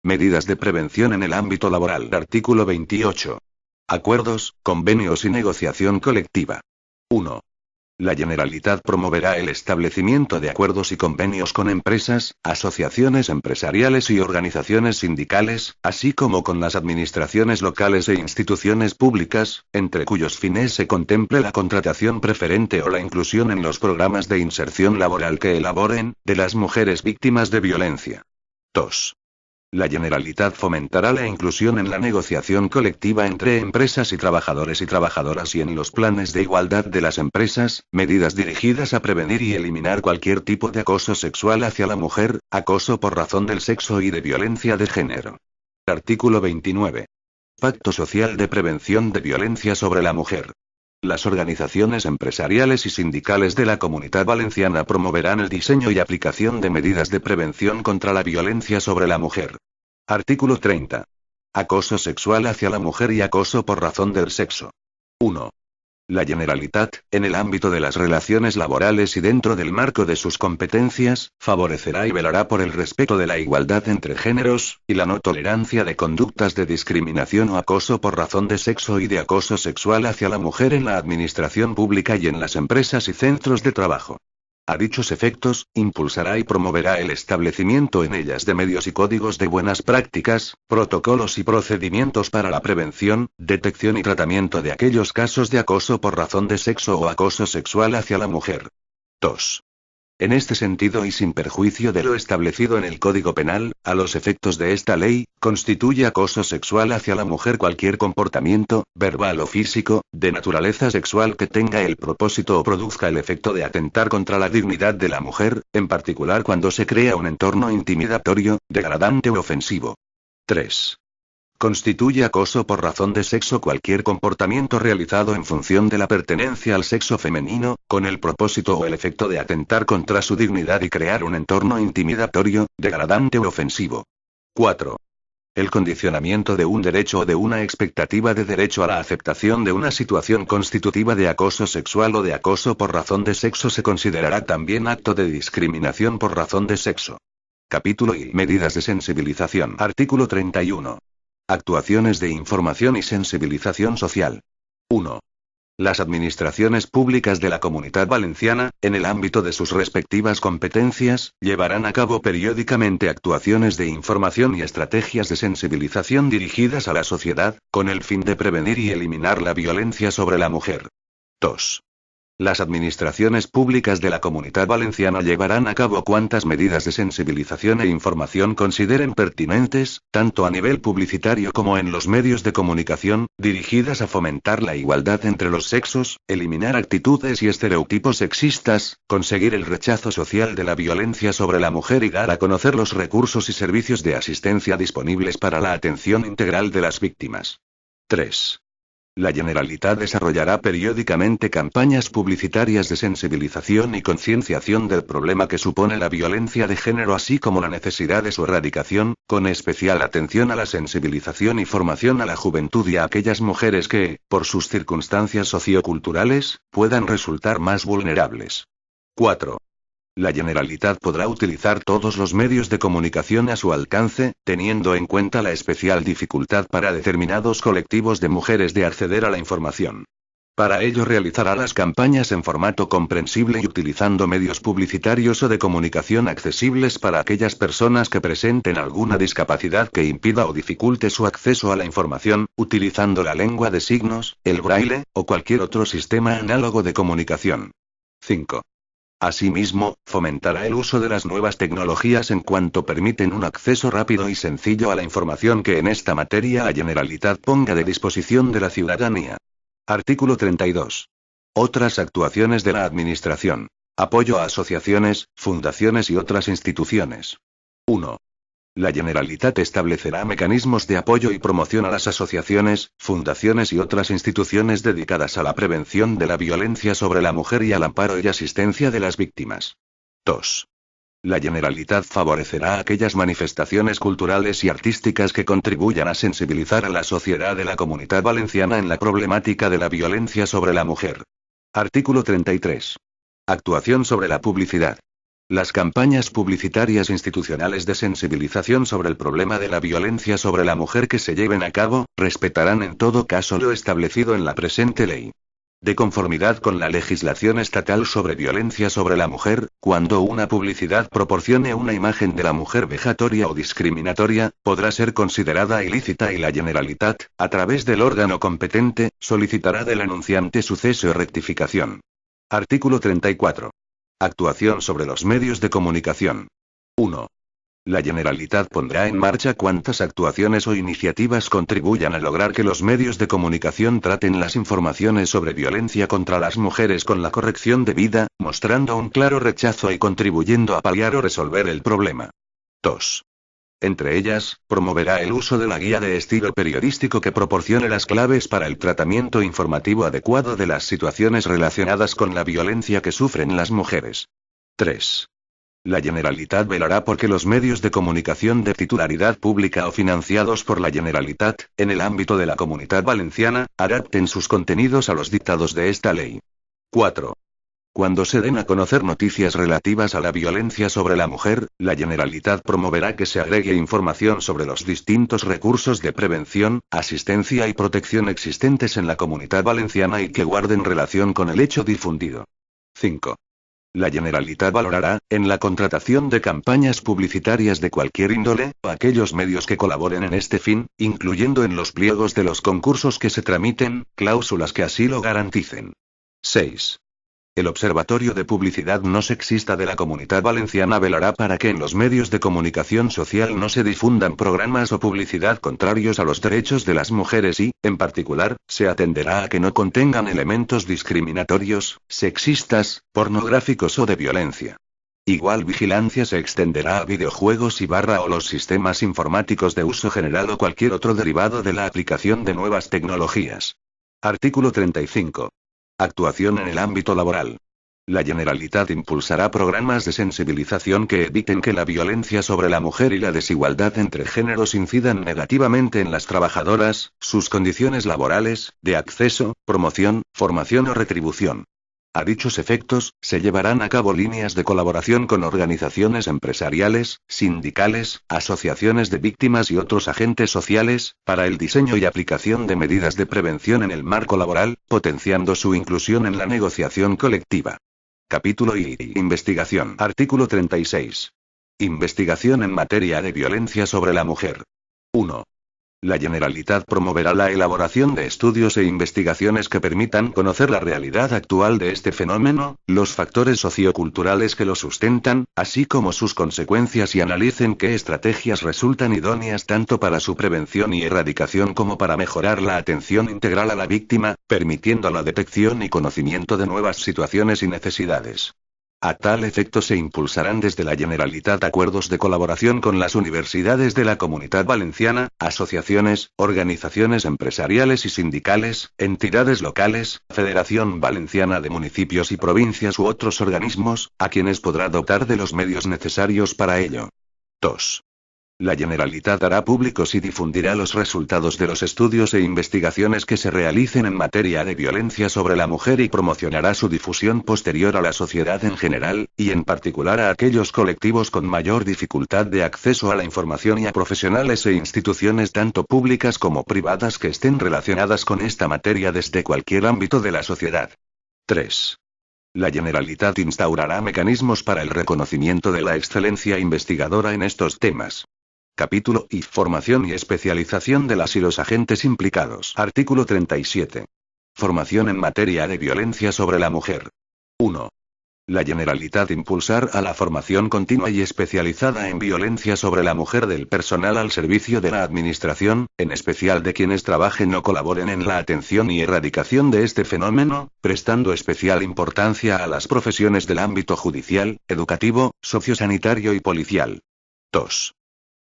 Medidas de prevención en el ámbito laboral. Artículo 28. Acuerdos, convenios y negociación colectiva. 1. La Generalitat promoverá el establecimiento de acuerdos y convenios con empresas, asociaciones empresariales y organizaciones sindicales, así como con las administraciones locales e instituciones públicas, entre cuyos fines se contemple la contratación preferente o la inclusión en los programas de inserción laboral que elaboren, de las mujeres víctimas de violencia. 2. La Generalitat fomentará la inclusión en la negociación colectiva entre empresas y trabajadoras y en los planes de igualdad de las empresas, medidas dirigidas a prevenir y eliminar cualquier tipo de acoso sexual hacia la mujer, acoso por razón del sexo y de violencia de género. Artículo 29. Pacto Social de Prevención de Violencia sobre la Mujer. Las organizaciones empresariales y sindicales de la Comunidad Valenciana promoverán el diseño y aplicación de medidas de prevención contra la violencia sobre la mujer. Artículo 30. Acoso sexual hacia la mujer y acoso por razón del sexo. 1. La Generalitat, en el ámbito de las relaciones laborales y dentro del marco de sus competencias, favorecerá y velará por el respeto de la igualdad entre géneros, y la no tolerancia de conductas de discriminación o acoso por razón de sexo y de acoso sexual hacia la mujer en la administración pública y en las empresas y centros de trabajo. A dichos efectos, impulsará y promoverá el establecimiento en ellas de medios y códigos de buenas prácticas, protocolos y procedimientos para la prevención, detección y tratamiento de aquellos casos de acoso por razón de sexo o acoso sexual hacia la mujer. 2. En este sentido y sin perjuicio de lo establecido en el Código Penal, a los efectos de esta ley, constituye acoso sexual hacia la mujer cualquier comportamiento, verbal o físico, de naturaleza sexual que tenga el propósito o produzca el efecto de atentar contra la dignidad de la mujer, en particular cuando se crea un entorno intimidatorio, degradante o ofensivo. 3. Constituye acoso por razón de sexo cualquier comportamiento realizado en función de la pertenencia al sexo femenino, con el propósito o el efecto de atentar contra su dignidad y crear un entorno intimidatorio, degradante o ofensivo. 4. El condicionamiento de un derecho o de una expectativa de derecho a la aceptación de una situación constitutiva de acoso sexual o de acoso por razón de sexo se considerará también acto de discriminación por razón de sexo. Capítulo y medidas de sensibilización. Artículo 31. Actuaciones de información y sensibilización social. 1. Las administraciones públicas de la Comunidad Valenciana, en el ámbito de sus respectivas competencias, llevarán a cabo periódicamente actuaciones de información y estrategias de sensibilización dirigidas a la sociedad, con el fin de prevenir y eliminar la violencia sobre la mujer. 2. Las administraciones públicas de la Comunidad Valenciana llevarán a cabo cuantas medidas de sensibilización e información consideren pertinentes, tanto a nivel publicitario como en los medios de comunicación, dirigidas a fomentar la igualdad entre los sexos, eliminar actitudes y estereotipos sexistas, conseguir el rechazo social de la violencia sobre la mujer y dar a conocer los recursos y servicios de asistencia disponibles para la atención integral de las víctimas. 3. La Generalitat desarrollará periódicamente campañas publicitarias de sensibilización y concienciación del problema que supone la violencia de género, así como la necesidad de su erradicación, con especial atención a la sensibilización y formación a la juventud y a aquellas mujeres que, por sus circunstancias socioculturales, puedan resultar más vulnerables. 4. La Generalitat podrá utilizar todos los medios de comunicación a su alcance, teniendo en cuenta la especial dificultad para determinados colectivos de mujeres de acceder a la información. Para ello realizará las campañas en formato comprensible y utilizando medios publicitarios o de comunicación accesibles para aquellas personas que presenten alguna discapacidad que impida o dificulte su acceso a la información, utilizando la lengua de signos, el braille, o cualquier otro sistema análogo de comunicación. 5. Asimismo, fomentará el uso de las nuevas tecnologías en cuanto permiten un acceso rápido y sencillo a la información que en esta materia la Generalitat ponga de disposición de la ciudadanía. Artículo 32. Otras actuaciones de la Administración. Apoyo a asociaciones, fundaciones y otras instituciones. 1. La Generalitat establecerá mecanismos de apoyo y promoción a las asociaciones, fundaciones y otras instituciones dedicadas a la prevención de la violencia sobre la mujer y al amparo y asistencia de las víctimas. 2. La Generalitat favorecerá aquellas manifestaciones culturales y artísticas que contribuyan a sensibilizar a la sociedad de la Comunidad Valenciana en la problemática de la violencia sobre la mujer. Artículo 33. Actuación sobre la publicidad. Las campañas publicitarias institucionales de sensibilización sobre el problema de la violencia sobre la mujer que se lleven a cabo, respetarán en todo caso lo establecido en la presente ley. De conformidad con la legislación estatal sobre violencia sobre la mujer, cuando una publicidad proporcione una imagen de la mujer vejatoria o discriminatoria, podrá ser considerada ilícita y la Generalitat, a través del órgano competente, solicitará del anunciante su cese o rectificación. Artículo 34. Actuación sobre los medios de comunicación. 1. La Generalitat pondrá en marcha cuantas actuaciones o iniciativas contribuyan a lograr que los medios de comunicación traten las informaciones sobre violencia contra las mujeres con la corrección debida, mostrando un claro rechazo y contribuyendo a paliar o resolver el problema. 2. Entre ellas, promoverá el uso de la guía de estilo periodístico que proporcione las claves para el tratamiento informativo adecuado de las situaciones relacionadas con la violencia que sufren las mujeres. 3. La Generalitat velará por que los medios de comunicación de titularidad pública o financiados por la Generalitat, en el ámbito de la Comunidad Valenciana, adapten sus contenidos a los dictados de esta ley. 4. Cuando se den a conocer noticias relativas a la violencia sobre la mujer, la Generalitat promoverá que se agregue información sobre los distintos recursos de prevención, asistencia y protección existentes en la Comunidad Valenciana y que guarden relación con el hecho difundido. 5. La Generalitat valorará, en la contratación de campañas publicitarias de cualquier índole, aquellos medios que colaboren en este fin, incluyendo en los pliegos de los concursos que se tramiten, cláusulas que así lo garanticen. 6. El Observatorio de Publicidad No Sexista de la Comunitat Valenciana velará para que en los medios de comunicación social no se difundan programas o publicidad contrarios a los derechos de las mujeres y, en particular, se atenderá a que no contengan elementos discriminatorios, sexistas, pornográficos o de violencia. Igual vigilancia se extenderá a videojuegos y o los sistemas informáticos de uso general o cualquier otro derivado de la aplicación de nuevas tecnologías. Artículo 35. Actuación en el ámbito laboral. La Generalitat impulsará programas de sensibilización que eviten que la violencia sobre la mujer y la desigualdad entre géneros incidan negativamente en las trabajadoras, sus condiciones laborales, de acceso, promoción, formación o retribución. A dichos efectos, se llevarán a cabo líneas de colaboración con organizaciones empresariales, sindicales, asociaciones de víctimas y otros agentes sociales, para el diseño y aplicación de medidas de prevención en el marco laboral, potenciando su inclusión en la negociación colectiva. Capítulo I. Investigación. Artículo 36. Investigación en materia de violencia sobre la mujer. 1. La Generalitat promoverá la elaboración de estudios e investigaciones que permitan conocer la realidad actual de este fenómeno, los factores socioculturales que lo sustentan, así como sus consecuencias y analicen qué estrategias resultan idóneas tanto para su prevención y erradicación como para mejorar la atención integral a la víctima, permitiendo la detección y conocimiento de nuevas situaciones y necesidades. A tal efecto se impulsarán desde la Generalitat acuerdos de colaboración con las universidades de la Comunitat Valenciana, asociaciones, organizaciones empresariales y sindicales, entidades locales, Federación Valenciana de Municipios y Provincias u otros organismos, a quienes podrá dotar de los medios necesarios para ello. 2. La Generalitat hará públicos y difundirá los resultados de los estudios e investigaciones que se realicen en materia de violencia sobre la mujer y promocionará su difusión posterior a la sociedad en general, y en particular a aquellos colectivos con mayor dificultad de acceso a la información y a profesionales e instituciones tanto públicas como privadas que estén relacionadas con esta materia desde cualquier ámbito de la sociedad. 3. La Generalitat instaurará mecanismos para el reconocimiento de la excelencia investigadora en estos temas. Capítulo I. Formación y especialización de las y los agentes implicados. Artículo 37. Formación en materia de violencia sobre la mujer. 1. La Generalitat impulsar a la formación continua y especializada en violencia sobre la mujer del personal al servicio de la Administración, en especial de quienes trabajen o colaboren en la atención y erradicación de este fenómeno, prestando especial importancia a las profesiones del ámbito judicial, educativo, sociosanitario y policial. 2.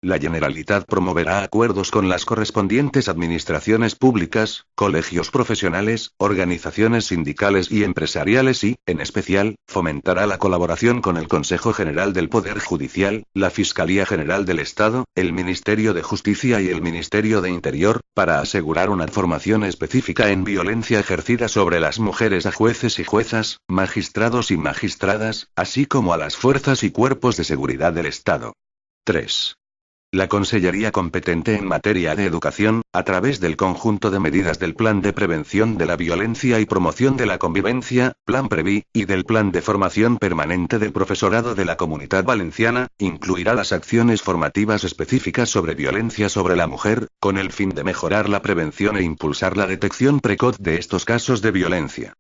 La Generalitat promoverá acuerdos con las correspondientes administraciones públicas, colegios profesionales, organizaciones sindicales y empresariales y, en especial, fomentará la colaboración con el Consejo General del Poder Judicial, la Fiscalía General del Estado, el Ministerio de Justicia y el Ministerio de Interior, para asegurar una formación específica en violencia ejercida sobre las mujeres a jueces y juezas, magistrados y magistradas, así como a las fuerzas y cuerpos de seguridad del Estado. 3. La Consellería competente en materia de educación, a través del conjunto de medidas del Plan de Prevención de la Violencia y Promoción de la Convivencia, Plan Previ, y del Plan de Formación Permanente del Profesorado de la Comunitat Valenciana, incluirá las acciones formativas específicas sobre violencia sobre la mujer, con el fin de mejorar la prevención e impulsar la detección precoz de estos casos de violencia.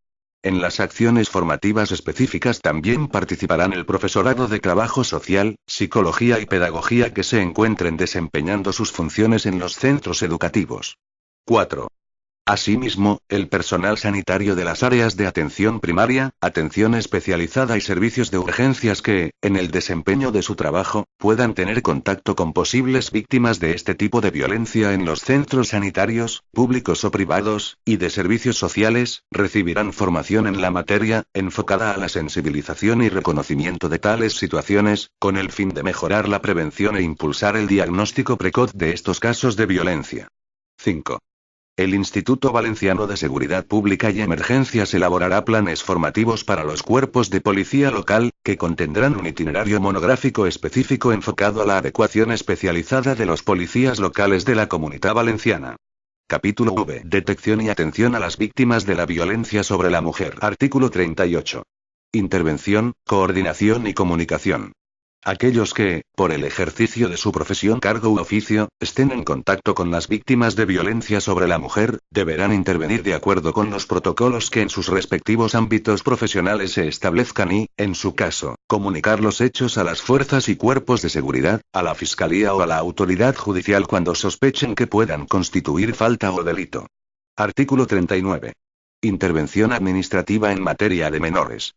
En las acciones formativas específicas también participarán el profesorado de trabajo social, psicología y pedagogía que se encuentren desempeñando sus funciones en los centros educativos. 4. Asimismo, el personal sanitario de las áreas de atención primaria, atención especializada y servicios de urgencias que, en el desempeño de su trabajo, puedan tener contacto con posibles víctimas de este tipo de violencia en los centros sanitarios, públicos o privados, y de servicios sociales, recibirán formación en la materia, enfocada a la sensibilización y reconocimiento de tales situaciones, con el fin de mejorar la prevención e impulsar el diagnóstico precoz de estos casos de violencia. 5. El Instituto Valenciano de Seguridad Pública y Emergencias elaborará planes formativos para los cuerpos de policía local, que contendrán un itinerario monográfico específico enfocado a la adecuación especializada de los policías locales de la Comunitat Valenciana. Capítulo V. Detección y atención a las víctimas de la violencia sobre la mujer. Artículo 38. Intervención, coordinación y comunicación. Aquellos que, por el ejercicio de su profesión, cargo u oficio, estén en contacto con las víctimas de violencia sobre la mujer, deberán intervenir de acuerdo con los protocolos que en sus respectivos ámbitos profesionales se establezcan y, en su caso, comunicar los hechos a las fuerzas y cuerpos de seguridad, a la fiscalía o a la autoridad judicial cuando sospechen que puedan constituir falta o delito. Artículo 39. Intervención administrativa en materia de menores.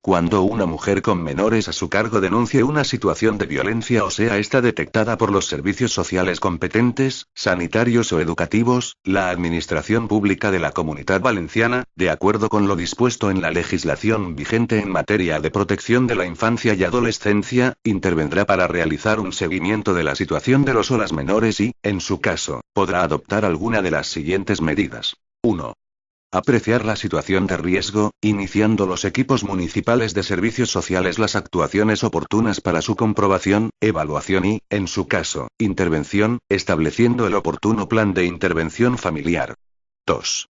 Cuando una mujer con menores a su cargo denuncie una situación de violencia o sea esta detectada por los servicios sociales competentes, sanitarios o educativos, la Administración Pública de la Comunidad Valenciana, de acuerdo con lo dispuesto en la legislación vigente en materia de protección de la infancia y adolescencia, intervendrá para realizar un seguimiento de la situación de los o las menores y, en su caso, podrá adoptar alguna de las siguientes medidas. 1. Apreciar la situación de riesgo, iniciando los equipos municipales de servicios sociales las actuaciones oportunas para su comprobación, evaluación y, en su caso, intervención, estableciendo el oportuno plan de intervención familiar. 2.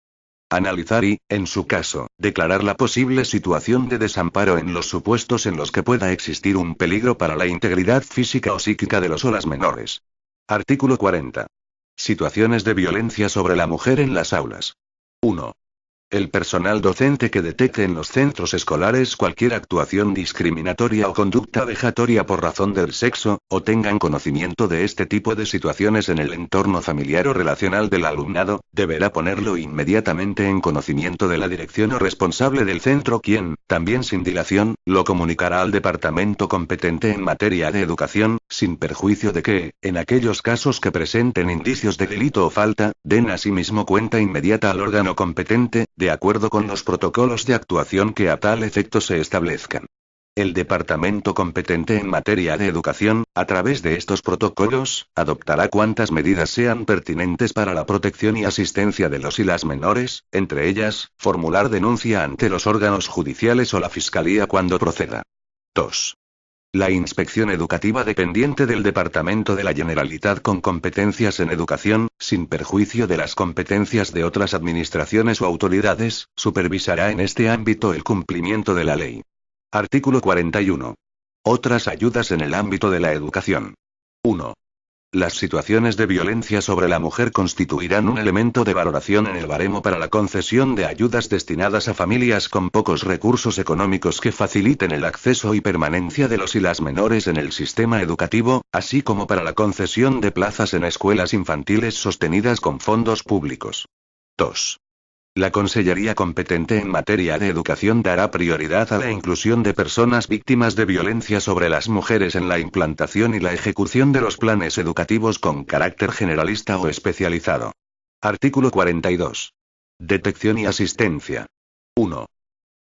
Analizar y, en su caso, declarar la posible situación de desamparo en los supuestos en los que pueda existir un peligro para la integridad física o psíquica de los o las menores. Artículo 40. Situaciones de violencia sobre la mujer en las aulas. 1. El personal docente que detecte en los centros escolares cualquier actuación discriminatoria o conducta vejatoria por razón del sexo, o tengan conocimiento de este tipo de situaciones en el entorno familiar o relacional del alumnado, deberá ponerlo inmediatamente en conocimiento de la dirección o responsable del centro quien, también sin dilación, lo comunicará al departamento competente en materia de educación, sin perjuicio de que, en aquellos casos que presenten indicios de delito o falta, den asimismo cuenta inmediata al órgano competente, de acuerdo con los protocolos de actuación que a tal efecto se establezcan. El departamento competente en materia de educación, a través de estos protocolos, adoptará cuantas medidas sean pertinentes para la protección y asistencia de los y las menores, entre ellas, formular denuncia ante los órganos judiciales o la fiscalía cuando proceda. 2. La inspección educativa dependiente del Departamento de la Generalitat con competencias en educación, sin perjuicio de las competencias de otras administraciones o autoridades, supervisará en este ámbito el cumplimiento de la ley. Artículo 41. Otras ayudas en el ámbito de la educación. 1. Las situaciones de violencia sobre la mujer constituirán un elemento de valoración en el baremo para la concesión de ayudas destinadas a familias con pocos recursos económicos que faciliten el acceso y permanencia de los y las menores en el sistema educativo, así como para la concesión de plazas en escuelas infantiles sostenidas con fondos públicos. 2. La Consellería competente en materia de educación dará prioridad a la inclusión de personas víctimas de violencia sobre las mujeres en la implantación y la ejecución de los planes educativos con carácter generalista o especializado. Artículo 42. Detección y asistencia. 1.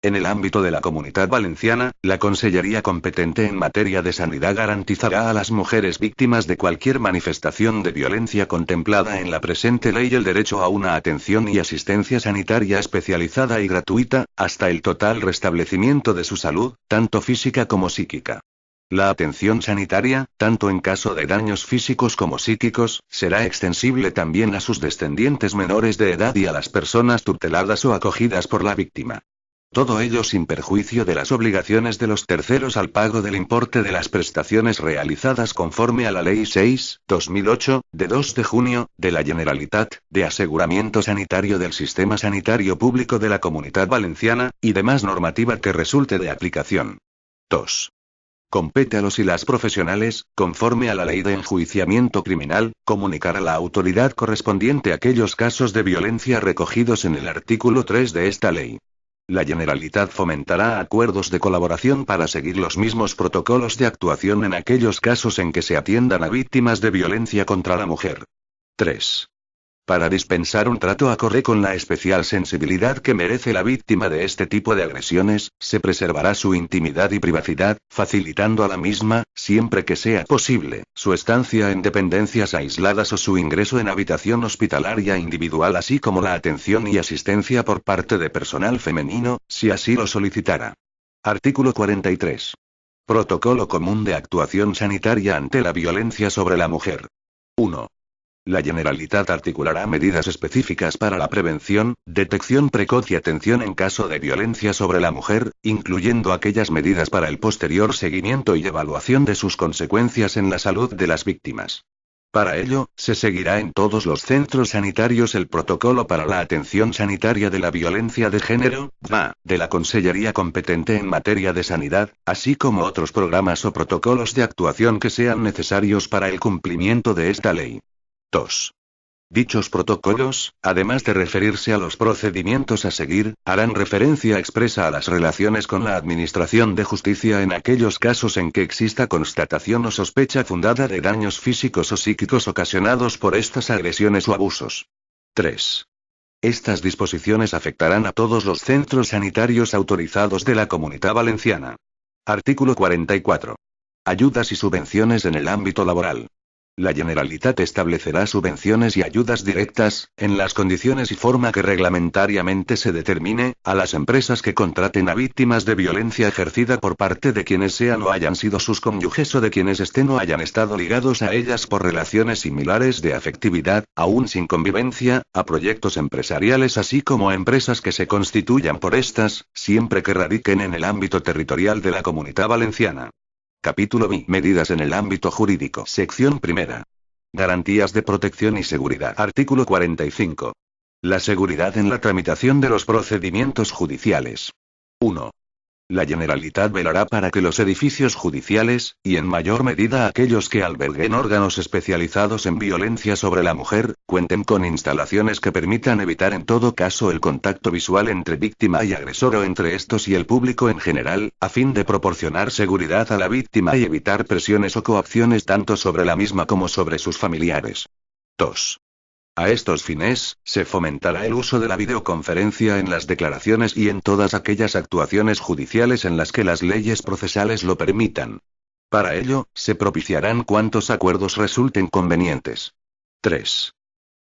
En el ámbito de la Comunidad Valenciana, la Consellería competente en materia de sanidad garantizará a las mujeres víctimas de cualquier manifestación de violencia contemplada en la presente ley el derecho a una atención y asistencia sanitaria especializada y gratuita, hasta el total restablecimiento de su salud, tanto física como psíquica. La atención sanitaria, tanto en caso de daños físicos como psíquicos, será extensible también a sus descendientes menores de edad y a las personas tuteladas o acogidas por la víctima. Todo ello sin perjuicio de las obligaciones de los terceros al pago del importe de las prestaciones realizadas conforme a la Ley 6/2008, de 2 de junio, de la Generalitat, de aseguramiento sanitario del Sistema Sanitario Público de la Comunidad Valenciana, y demás normativa que resulte de aplicación. 2. Compete a los y las profesionales, conforme a la Ley de Enjuiciamiento Criminal, comunicar a la autoridad correspondiente aquellos casos de violencia recogidos en el artículo 3 de esta ley. La Generalitat fomentará acuerdos de colaboración para seguir los mismos protocolos de actuación en aquellos casos en que se atiendan a víctimas de violencia contra la mujer. 3. Para dispensar un trato acorde con la especial sensibilidad que merece la víctima de este tipo de agresiones, se preservará su intimidad y privacidad, facilitando a la misma, siempre que sea posible, su estancia en dependencias aisladas o su ingreso en habitación hospitalaria individual, así como la atención y asistencia por parte de personal femenino, si así lo solicitara. Artículo 43. Protocolo común de actuación sanitaria ante la violencia sobre la mujer. 1. La Generalitat articulará medidas específicas para la prevención, detección precoz y atención en caso de violencia sobre la mujer, incluyendo aquellas medidas para el posterior seguimiento y evaluación de sus consecuencias en la salud de las víctimas. Para ello, se seguirá en todos los centros sanitarios el protocolo para la atención sanitaria de la violencia de género, DMA, de la Consellería competente en materia de sanidad, así como otros programas o protocolos de actuación que sean necesarios para el cumplimiento de esta ley. 2. Dichos protocolos, además de referirse a los procedimientos a seguir, harán referencia expresa a las relaciones con la Administración de Justicia en aquellos casos en que exista constatación o sospecha fundada de daños físicos o psíquicos ocasionados por estas agresiones o abusos. 3. Estas disposiciones afectarán a todos los centros sanitarios autorizados de la Comunidad Valenciana. Artículo 44. Ayudas y subvenciones en el ámbito laboral. La Generalitat establecerá subvenciones y ayudas directas, en las condiciones y forma que reglamentariamente se determine, a las empresas que contraten a víctimas de violencia ejercida por parte de quienes sean o hayan sido sus cónyuges o de quienes estén o hayan estado ligados a ellas por relaciones similares de afectividad, aún sin convivencia, a proyectos empresariales así como a empresas que se constituyan por estas, siempre que radiquen en el ámbito territorial de la Comunidad Valenciana. Capítulo B. Medidas en el ámbito jurídico. Sección primera. Garantías de protección y seguridad. Artículo 45. La seguridad en la tramitación de los procedimientos judiciales. 1. La Generalitat velará para que los edificios judiciales, y en mayor medida aquellos que alberguen órganos especializados en violencia sobre la mujer, cuenten con instalaciones que permitan evitar en todo caso el contacto visual entre víctima y agresor o entre estos y el público en general, a fin de proporcionar seguridad a la víctima y evitar presiones o coacciones tanto sobre la misma como sobre sus familiares. 2. A estos fines, se fomentará el uso de la videoconferencia en las declaraciones y en todas aquellas actuaciones judiciales en las que las leyes procesales lo permitan. Para ello, se propiciarán cuantos acuerdos resulten convenientes. 3.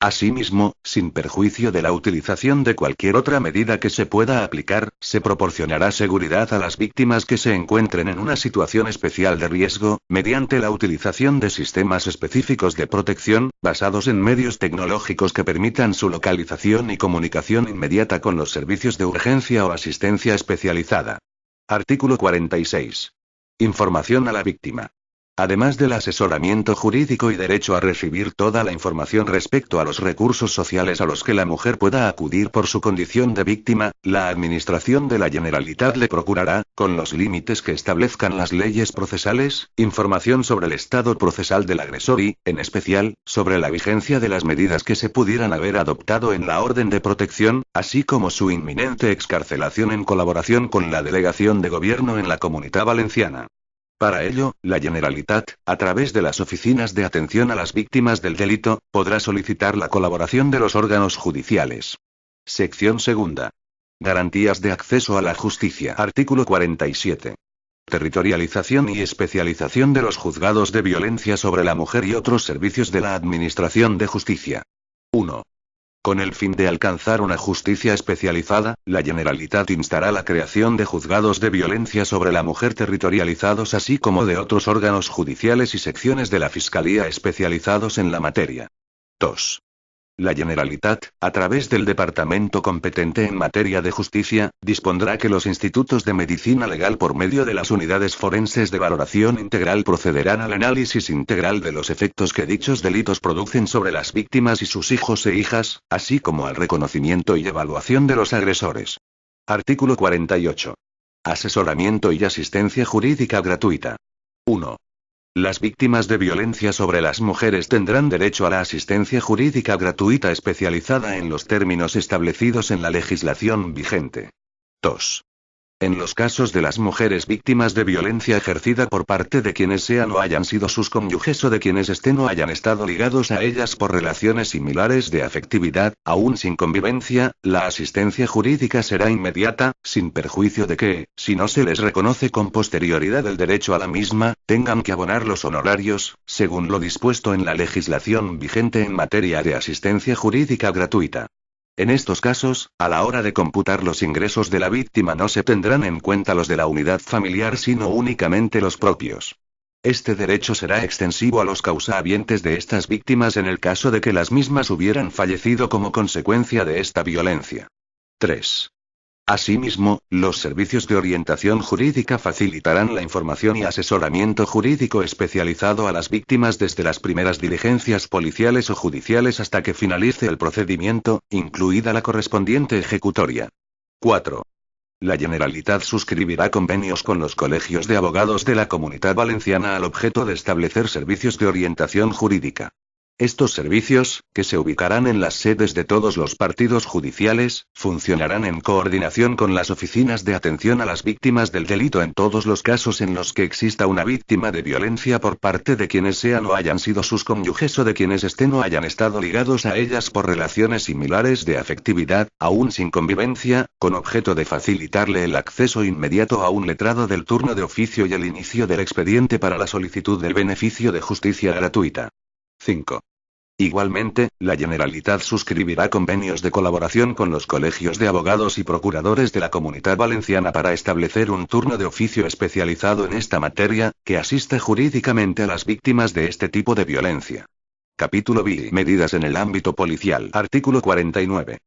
Asimismo, sin perjuicio de la utilización de cualquier otra medida que se pueda aplicar, se proporcionará seguridad a las víctimas que se encuentren en una situación especial de riesgo, mediante la utilización de sistemas específicos de protección, basados en medios tecnológicos que permitan su localización y comunicación inmediata con los servicios de urgencia o asistencia especializada. Artículo 46. Información a la víctima. Además del asesoramiento jurídico y derecho a recibir toda la información respecto a los recursos sociales a los que la mujer pueda acudir por su condición de víctima, la Administración de la Generalitat le procurará, con los límites que establezcan las leyes procesales, información sobre el estado procesal del agresor y, en especial, sobre la vigencia de las medidas que se pudieran haber adoptado en la orden de protección, así como su inminente excarcelación en colaboración con la Delegación de Gobierno en la Comunidad Valenciana. Para ello, la Generalitat, a través de las oficinas de atención a las víctimas del delito, podrá solicitar la colaboración de los órganos judiciales. Sección segunda. Garantías de acceso a la justicia. Artículo 47. Territorialización y especialización de los juzgados de violencia sobre la mujer y otros servicios de la Administración de Justicia. 1. Con el fin de alcanzar una justicia especializada, la Generalitat instará la creación de juzgados de violencia sobre la mujer territorializados así como de otros órganos judiciales y secciones de la Fiscalía especializados en la materia. 2. La Generalitat, a través del departamento competente en materia de justicia, dispondrá que los institutos de medicina legal por medio de las unidades forenses de valoración integral procederán al análisis integral de los efectos que dichos delitos producen sobre las víctimas y sus hijos e hijas, así como al reconocimiento y evaluación de los agresores. Artículo 48. Asesoramiento y asistencia jurídica gratuita. 1. Las víctimas de violencia sobre las mujeres tendrán derecho a la asistencia jurídica gratuita especializada en los términos establecidos en la legislación vigente. 2. En los casos de las mujeres víctimas de violencia ejercida por parte de quienes sean o hayan sido sus cónyuges o de quienes estén o hayan estado ligados a ellas por relaciones similares de afectividad, aún sin convivencia, la asistencia jurídica será inmediata, sin perjuicio de que, si no se les reconoce con posterioridad el derecho a la misma, tengan que abonar los honorarios, según lo dispuesto en la legislación vigente en materia de asistencia jurídica gratuita. En estos casos, a la hora de computar los ingresos de la víctima no se tendrán en cuenta los de la unidad familiar sino únicamente los propios. Este derecho será extensivo a los causahabientes de estas víctimas en el caso de que las mismas hubieran fallecido como consecuencia de esta violencia. 3. Asimismo, los servicios de orientación jurídica facilitarán la información y asesoramiento jurídico especializado a las víctimas desde las primeras diligencias policiales o judiciales hasta que finalice el procedimiento, incluida la correspondiente ejecutoria. 4. La Generalitat suscribirá convenios con los colegios de abogados de la Comunidad Valenciana al objeto de establecer servicios de orientación jurídica. Estos servicios, que se ubicarán en las sedes de todos los partidos judiciales, funcionarán en coordinación con las oficinas de atención a las víctimas del delito en todos los casos en los que exista una víctima de violencia por parte de quienes sean o hayan sido sus cónyuges o de quienes estén o hayan estado ligados a ellas por relaciones similares de afectividad, aún sin convivencia, con objeto de facilitarle el acceso inmediato a un letrado del turno de oficio y el inicio del expediente para la solicitud del beneficio de justicia gratuita. 5. Igualmente, la Generalitat suscribirá convenios de colaboración con los colegios de abogados y procuradores de la Comunidad Valenciana para establecer un turno de oficio especializado en esta materia, que asista jurídicamente a las víctimas de este tipo de violencia. Capítulo B. Medidas en el ámbito policial. Artículo 49.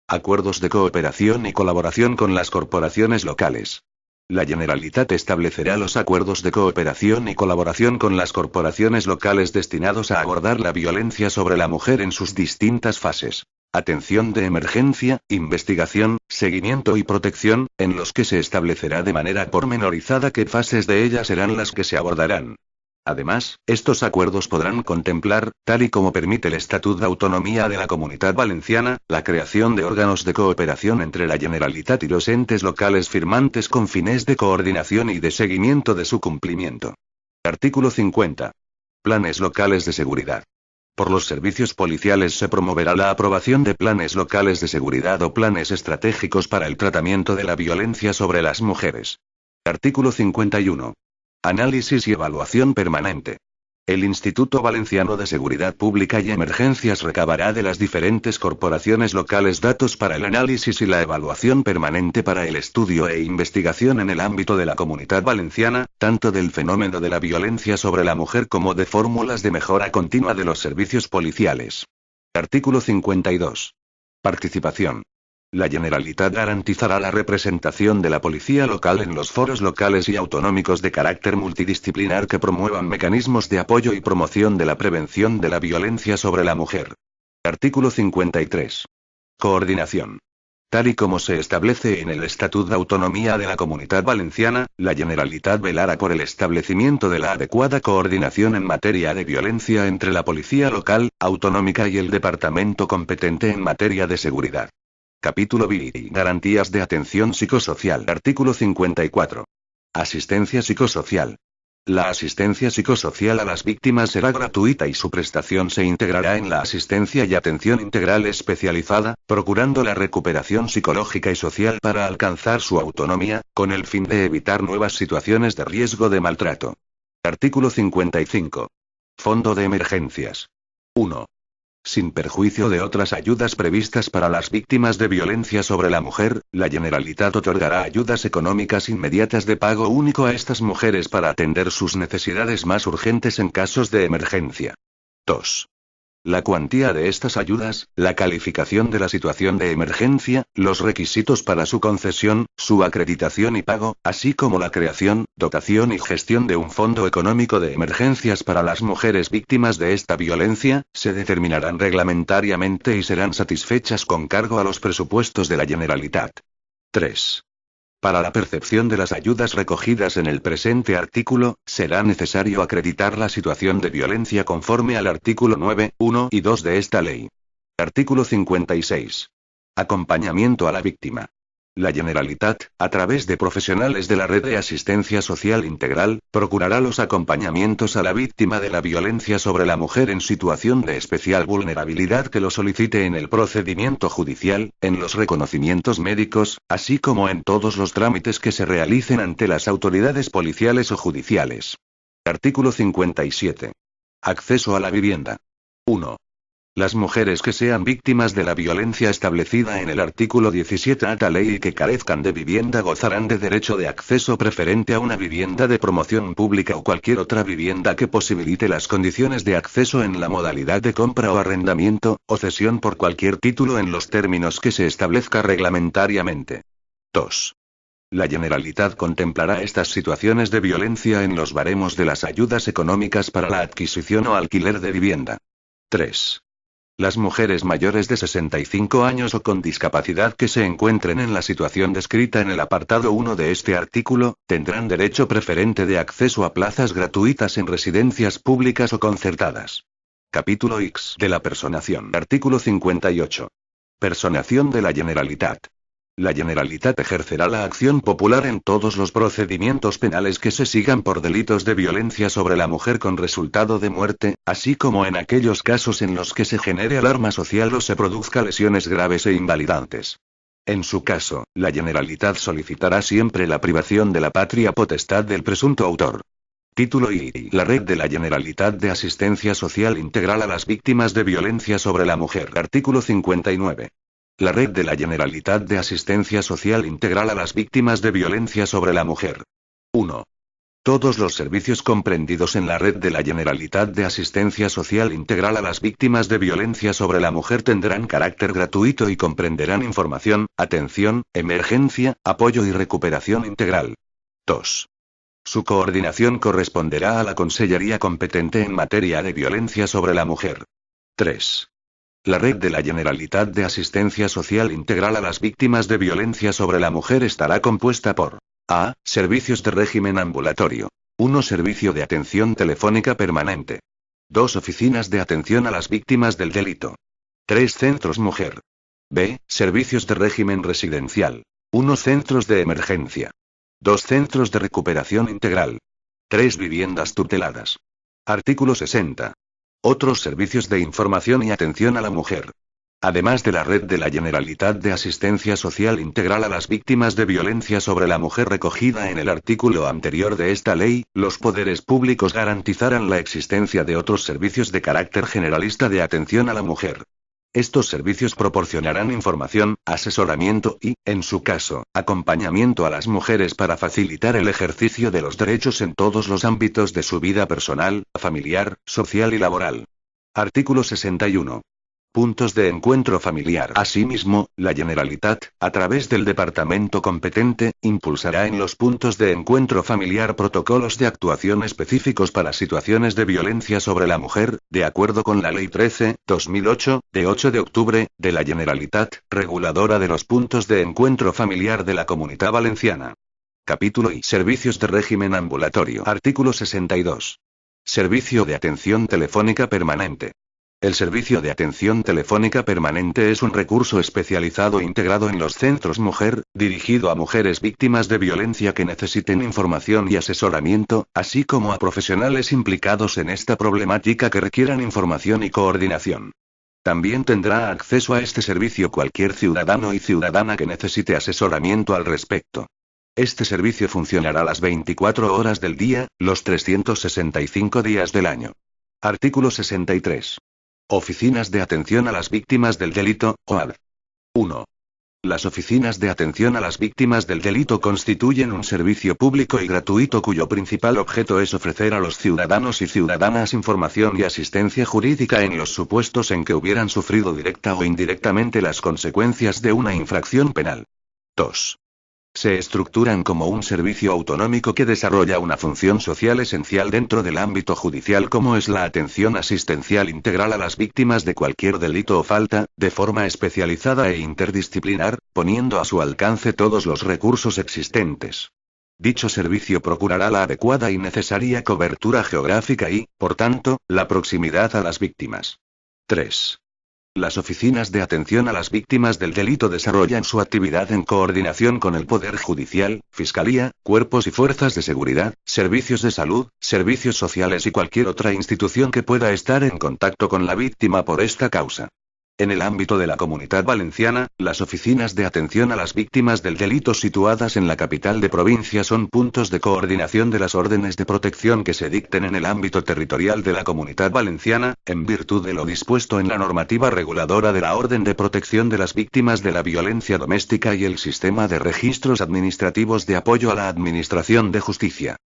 Acuerdos de cooperación y colaboración con las corporaciones locales. La Generalitat establecerá los acuerdos de cooperación y colaboración con las corporaciones locales destinados a abordar la violencia sobre la mujer en sus distintas fases. Atención de emergencia, investigación, seguimiento y protección, en los que se establecerá de manera pormenorizada qué fases de ellas serán las que se abordarán. Además, estos acuerdos podrán contemplar, tal y como permite el Estatut de Autonomía de la Comunidad Valenciana, la creación de órganos de cooperación entre la Generalitat y los entes locales firmantes con fines de coordinación y de seguimiento de su cumplimiento. Artículo 50. Planes locales de seguridad. Por los servicios policiales se promoverá la aprobación de planes locales de seguridad o planes estratégicos para el tratamiento de la violencia sobre las mujeres. Artículo 51. Análisis y evaluación permanente. El Instituto Valenciano de Seguridad Pública y Emergencias recabará de las diferentes corporaciones locales datos para el análisis y la evaluación permanente para el estudio e investigación en el ámbito de la Comunidad Valenciana, tanto del fenómeno de la violencia sobre la mujer como de fórmulas de mejora continua de los servicios policiales. Artículo 52. Participación. La Generalitat garantizará la representación de la policía local en los foros locales y autonómicos de carácter multidisciplinar que promuevan mecanismos de apoyo y promoción de la prevención de la violencia sobre la mujer. Artículo 53. Coordinación. Tal y como se establece en el Estatut de Autonomía de la Comunidad Valenciana, la Generalitat velará por el establecimiento de la adecuada coordinación en materia de violencia entre la policía local, autonómica y el departamento competente en materia de seguridad. Capítulo B. Garantías de atención psicosocial. Artículo 54. Asistencia psicosocial. La asistencia psicosocial a las víctimas será gratuita y su prestación se integrará en la asistencia y atención integral especializada, procurando la recuperación psicológica y social para alcanzar su autonomía, con el fin de evitar nuevas situaciones de riesgo de maltrato. Artículo 55. Fondo de emergencias. 1. Sin perjuicio de otras ayudas previstas para las víctimas de violencia sobre la mujer, la Generalitat otorgará ayudas económicas inmediatas de pago único a estas mujeres para atender sus necesidades más urgentes en casos de emergencia. 2. La cuantía de estas ayudas, la calificación de la situación de emergencia, los requisitos para su concesión, su acreditación y pago, así como la creación, dotación y gestión de un fondo económico de emergencias para las mujeres víctimas de esta violencia, se determinarán reglamentariamente y serán satisfechas con cargo a los presupuestos de la Generalitat. 3. Para la percepción de las ayudas recogidas en el presente artículo, será necesario acreditar la situación de violencia conforme al artículo 9, 1 y 2 de esta ley. Artículo 56. Acompañamiento a la víctima. La Generalitat, a través de profesionales de la Red de Asistencia Social Integral, procurará los acompañamientos a la víctima de la violencia sobre la mujer en situación de especial vulnerabilidad que lo solicite en el procedimiento judicial, en los reconocimientos médicos, así como en todos los trámites que se realicen ante las autoridades policiales o judiciales. Artículo 57. Acceso a la vivienda. 1. Las mujeres que sean víctimas de la violencia establecida en el artículo 17 de esta ley y que carezcan de vivienda gozarán de derecho de acceso preferente a una vivienda de promoción pública o cualquier otra vivienda que posibilite las condiciones de acceso en la modalidad de compra o arrendamiento, o cesión por cualquier título en los términos que se establezca reglamentariamente. 2. La Generalitat contemplará estas situaciones de violencia en los baremos de las ayudas económicas para la adquisición o alquiler de vivienda. 3. Las mujeres mayores de 65 años o con discapacidad que se encuentren en la situación descrita en el apartado 1 de este artículo, tendrán derecho preferente de acceso a plazas gratuitas en residencias públicas o concertadas. Capítulo X de la personación. Artículo 58. Personación de la Generalitat. La Generalitat ejercerá la acción popular en todos los procedimientos penales que se sigan por delitos de violencia sobre la mujer con resultado de muerte, así como en aquellos casos en los que se genere alarma social o se produzca lesiones graves e invalidantes. En su caso, la Generalitat solicitará siempre la privación de la patria potestad del presunto autor. Título I. La Red de la Generalitat de Asistencia Social Integral a las Víctimas de Violencia sobre la Mujer. Artículo 59. La Red de la Generalitat de Asistencia Social Integral a las Víctimas de Violencia sobre la Mujer. 1. Todos los servicios comprendidos en la Red de la Generalitat de Asistencia Social Integral a las Víctimas de Violencia sobre la Mujer tendrán carácter gratuito y comprenderán información, atención, emergencia, apoyo y recuperación integral. 2. Su coordinación corresponderá a la Consellería competente en materia de violencia sobre la mujer. 3. La Red de la Generalitat de Asistencia Social Integral a las Víctimas de Violencia sobre la Mujer estará compuesta por a. Servicios de régimen ambulatorio. 1. Servicio de atención telefónica permanente. 2. Oficinas de atención a las víctimas del delito. 3. Centros mujer. b. Servicios de régimen residencial. 1. Centros de emergencia. 2. Centros de recuperación integral. 3. Viviendas tuteladas. Artículo 60. Otros servicios de información y atención a la mujer. Además de la Red de la Generalitat de Asistencia Social Integral a las Víctimas de Violencia sobre la Mujer recogida en el artículo anterior de esta ley, los poderes públicos garantizarán la existencia de otros servicios de carácter generalista de atención a la mujer. Estos servicios proporcionarán información, asesoramiento y, en su caso, acompañamiento a las mujeres para facilitar el ejercicio de los derechos en todos los ámbitos de su vida personal, familiar, social y laboral. Artículo 61. Puntos de encuentro familiar. Asimismo, la Generalitat, a través del departamento competente, impulsará en los puntos de encuentro familiar protocolos de actuación específicos para situaciones de violencia sobre la mujer, de acuerdo con la Ley 13/2008, de 8 de octubre, de la Generalitat, reguladora de los puntos de encuentro familiar de la Comunitat Valenciana. Capítulo I. Servicios de régimen ambulatorio. Artículo 62. Servicio de atención telefónica permanente. El servicio de atención telefónica permanente es un recurso especializado integrado en los centros mujer, dirigido a mujeres víctimas de violencia que necesiten información y asesoramiento, así como a profesionales implicados en esta problemática que requieran información y coordinación. También tendrá acceso a este servicio cualquier ciudadano y ciudadana que necesite asesoramiento al respecto. Este servicio funcionará las 24 horas del día, los 365 días del año. Artículo 63. Oficinas de Atención a las Víctimas del Delito, OAV. 1. Las oficinas de atención a las víctimas del delito constituyen un servicio público y gratuito cuyo principal objeto es ofrecer a los ciudadanos y ciudadanas información y asistencia jurídica en los supuestos en que hubieran sufrido directa o indirectamente las consecuencias de una infracción penal. 2. Se estructuran como un servicio autonómico que desarrolla una función social esencial dentro del ámbito judicial como es la atención asistencial integral a las víctimas de cualquier delito o falta, de forma especializada e interdisciplinar, poniendo a su alcance todos los recursos existentes. Dicho servicio procurará la adecuada y necesaria cobertura geográfica y, por tanto, la proximidad a las víctimas. 3. Las oficinas de atención a las víctimas del delito desarrollan su actividad en coordinación con el Poder Judicial, Fiscalía, cuerpos y fuerzas de seguridad, servicios de salud, servicios sociales y cualquier otra institución que pueda estar en contacto con la víctima por esta causa. En el ámbito de la Comunidad Valenciana, las oficinas de atención a las víctimas del delito situadas en la capital de provincia son puntos de coordinación de las órdenes de protección que se dicten en el ámbito territorial de la Comunidad Valenciana, en virtud de lo dispuesto en la normativa reguladora de la Orden de Protección de las Víctimas de la Violencia Doméstica y el Sistema de Registros Administrativos de Apoyo a la Administración de Justicia.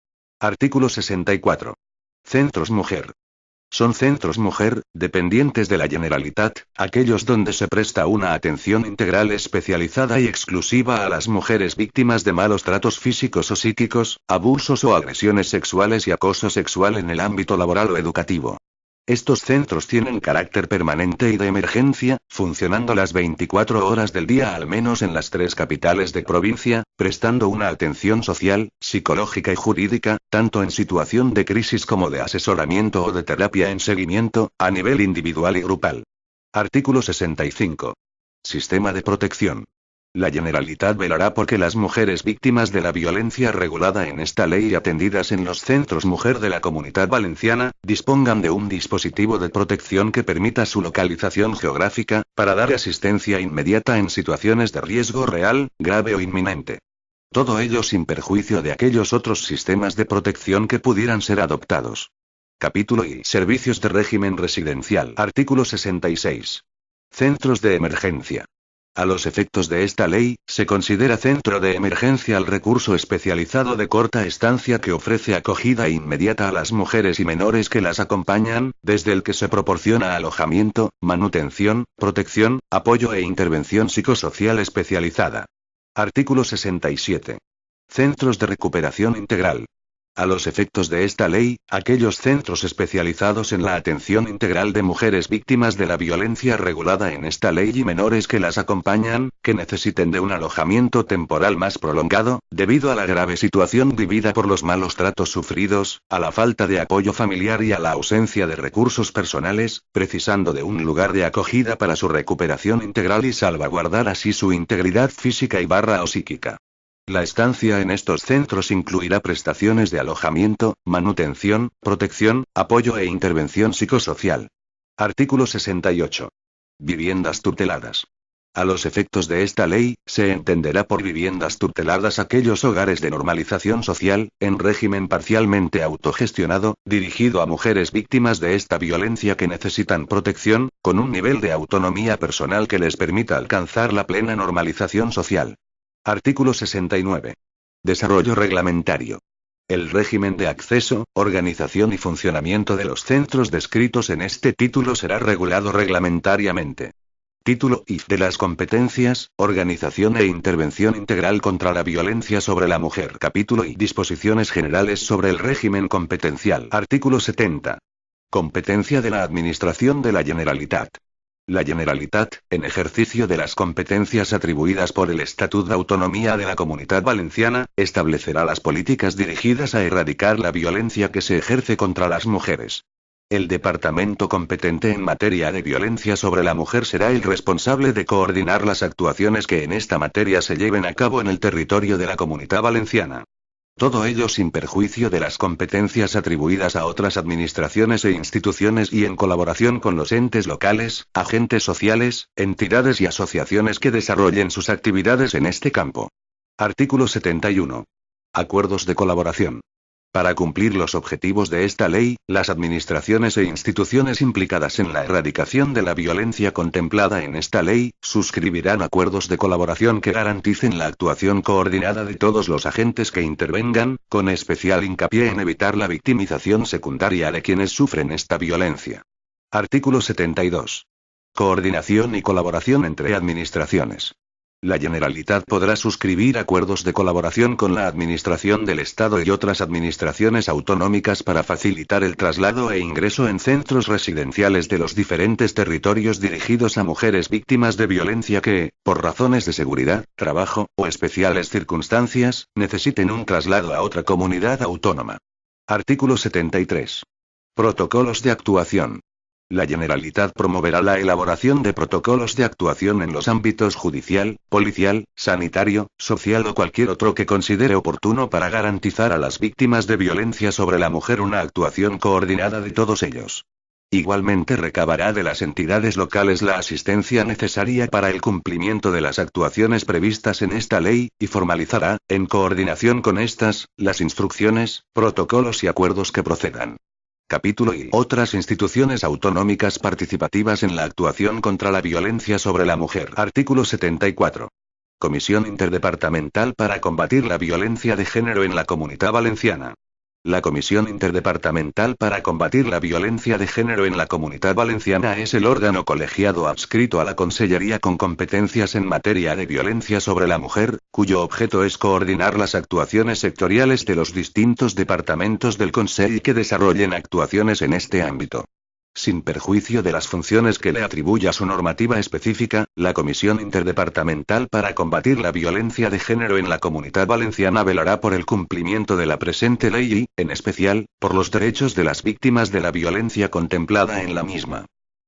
Artículo 64. Centros Mujer. Son centros mujer, dependientes de la Generalitat, aquellos donde se presta una atención integral especializada y exclusiva a las mujeres víctimas de malos tratos físicos o psíquicos, abusos o agresiones sexuales y acoso sexual en el ámbito laboral o educativo. Estos centros tienen carácter permanente y de emergencia, funcionando las 24 horas del día al menos en las 3 capitales de provincia, prestando una atención social, psicológica y jurídica, tanto en situación de crisis como de asesoramiento o de terapia en seguimiento, a nivel individual y grupal. Artículo 65. Sistema de protección. La Generalitat velará porque las mujeres víctimas de la violencia regulada en esta ley y atendidas en los centros mujer de la Comunidad Valenciana, dispongan de un dispositivo de protección que permita su localización geográfica, para dar asistencia inmediata en situaciones de riesgo real, grave o inminente. Todo ello sin perjuicio de aquellos otros sistemas de protección que pudieran ser adoptados. Capítulo I. Servicios de régimen residencial. Artículo 66. Centros de emergencia. A los efectos de esta ley, se considera centro de emergencia al recurso especializado de corta estancia que ofrece acogida inmediata a las mujeres y menores que las acompañan, desde el que se proporciona alojamiento, manutención, protección, apoyo e intervención psicosocial especializada. Artículo 67. Centros de recuperación integral. A los efectos de esta ley, aquellos centros especializados en la atención integral de mujeres víctimas de la violencia regulada en esta ley y menores que las acompañan, que necesiten de un alojamiento temporal más prolongado, debido a la grave situación vivida por los malos tratos sufridos, a la falta de apoyo familiar y a la ausencia de recursos personales, precisando de un lugar de acogida para su recuperación integral y salvaguardar así su integridad física y o psíquica. La estancia en estos centros incluirá prestaciones de alojamiento, manutención, protección, apoyo e intervención psicosocial. Artículo 68. Viviendas tuteladas. A los efectos de esta ley, se entenderá por viviendas tuteladas aquellos hogares de normalización social, en régimen parcialmente autogestionado, dirigido a mujeres víctimas de esta violencia que necesitan protección, con un nivel de autonomía personal que les permita alcanzar la plena normalización social. Artículo 69. Desarrollo reglamentario. El régimen de acceso, organización y funcionamiento de los centros descritos en este título será regulado reglamentariamente. Título I. De las competencias, organización e intervención integral contra la violencia sobre la mujer. Capítulo I. Disposiciones generales sobre el régimen competencial. Artículo 70. Competencia de la Administración de la Generalitat. La Generalitat, en ejercicio de las competencias atribuidas por el Estatut d'Autonomía de la Comunidad Valenciana, establecerá las políticas dirigidas a erradicar la violencia que se ejerce contra las mujeres. El departamento competente en materia de violencia sobre la mujer será el responsable de coordinar las actuaciones que en esta materia se lleven a cabo en el territorio de la Comunidad Valenciana. Todo ello sin perjuicio de las competencias atribuidas a otras administraciones e instituciones y en colaboración con los entes locales, agentes sociales, entidades y asociaciones que desarrollen sus actividades en este campo. Artículo 71. Acuerdos de colaboración. Para cumplir los objetivos de esta ley, las administraciones e instituciones implicadas en la erradicación de la violencia contemplada en esta ley, suscribirán acuerdos de colaboración que garanticen la actuación coordinada de todos los agentes que intervengan, con especial hincapié en evitar la victimización secundaria de quienes sufren esta violencia. Artículo 72. Coordinación y colaboración entre administraciones. La Generalitat podrá suscribir acuerdos de colaboración con la Administración del Estado y otras administraciones autonómicas para facilitar el traslado e ingreso en centros residenciales de los diferentes territorios dirigidos a mujeres víctimas de violencia que, por razones de seguridad, trabajo, o especiales circunstancias, necesiten un traslado a otra comunidad autónoma. Artículo 73. Protocolos de actuación. La Generalitat promoverá la elaboración de protocolos de actuación en los ámbitos judicial, policial, sanitario, social o cualquier otro que considere oportuno para garantizar a las víctimas de violencia sobre la mujer una actuación coordinada de todos ellos. Igualmente recabará de las entidades locales la asistencia necesaria para el cumplimiento de las actuaciones previstas en esta ley, y formalizará, en coordinación con estas, las instrucciones, protocolos y acuerdos que procedan. Capítulo I. Otras instituciones autonómicas participativas en la actuación contra la violencia sobre la mujer. Artículo 74. Comisión Interdepartamental para combatir la violencia de género en la Comunidad Valenciana. La Comisión Interdepartamental para combatir la violencia de género en la Comunidad Valenciana es el órgano colegiado adscrito a la Consellería con competencias en materia de violencia sobre la mujer, cuyo objeto es coordinar las actuaciones sectoriales de los distintos departamentos del Consell que desarrollen actuaciones en este ámbito. Sin perjuicio de las funciones que le atribuya su normativa específica, la Comisión Interdepartamental para combatir la violencia de género en la Comunidad Valenciana velará por el cumplimiento de la presente ley y, en especial, por los derechos de las víctimas de la violencia contemplada en la misma.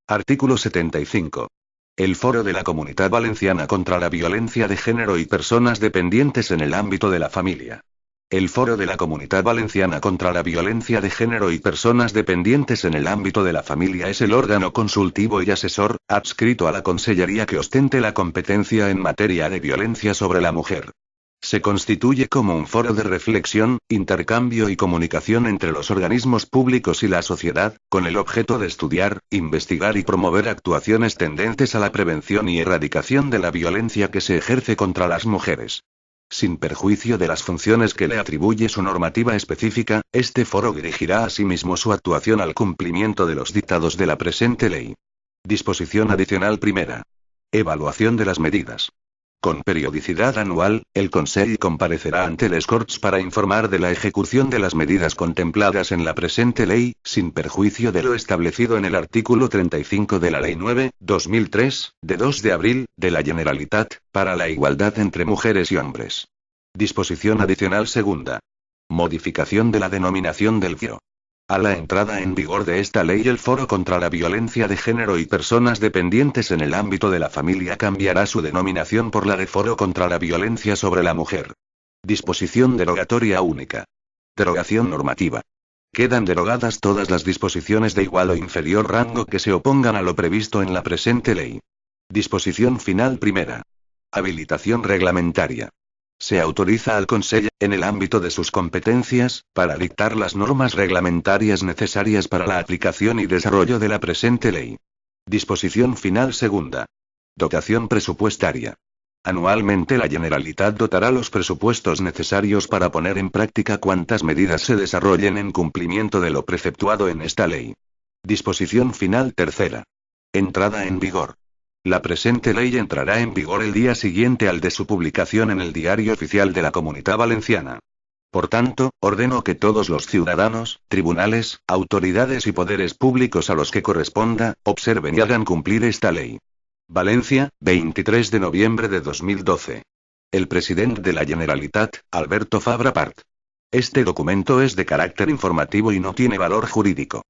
Artículo 75. El Foro de la Comunidad Valenciana contra la Violencia de Género y Personas Dependientes en el ámbito de la familia. El Foro de la Comunidad Valenciana contra la Violencia de Género y Personas Dependientes en el ámbito de la familia es el órgano consultivo y asesor, adscrito a la Consellería que ostente la competencia en materia de violencia sobre la mujer. Se constituye como un foro de reflexión, intercambio y comunicación entre los organismos públicos y la sociedad, con el objeto de estudiar, investigar y promover actuaciones tendentes a la prevención y erradicación de la violencia que se ejerce contra las mujeres. Sin perjuicio de las funciones que le atribuye su normativa específica, este foro dirigirá asimismo su actuación al cumplimiento de los dictados de la presente ley. Disposición adicional primera. Evaluación de las medidas. Con periodicidad anual, el Consell comparecerá ante les Corts para informar de la ejecución de las medidas contempladas en la presente ley, sin perjuicio de lo establecido en el artículo 35 de la Ley 9/2003, de 2 de abril, de la Generalitat, para la igualdad entre mujeres y hombres. Disposición adicional segunda. Modificación de la denominación del FIO. A la entrada en vigor de esta ley, el Foro contra la Violencia de Género y Personas Dependientes en el ámbito de la familia cambiará su denominación por la de Foro contra la Violencia sobre la Mujer. Disposición derogatoria única. Derogación normativa. Quedan derogadas todas las disposiciones de igual o inferior rango que se opongan a lo previsto en la presente ley. Disposición final primera. Habilitación reglamentaria. Se autoriza al Consell, en el ámbito de sus competencias, para dictar las normas reglamentarias necesarias para la aplicación y desarrollo de la presente ley. Disposición final segunda. Dotación presupuestaria. Anualmente la Generalitat dotará los presupuestos necesarios para poner en práctica cuantas medidas se desarrollen en cumplimiento de lo preceptuado en esta ley. Disposición final tercera. Entrada en vigor. La presente ley entrará en vigor el día siguiente al de su publicación en el Diario Oficial de la Comunidad Valenciana. Por tanto, ordeno que todos los ciudadanos, tribunales, autoridades y poderes públicos a los que corresponda, observen y hagan cumplir esta ley. Valencia, 23 de noviembre de 2012. El presidente de la Generalitat, Alberto Fabra Part. Este documento es de carácter informativo y no tiene valor jurídico.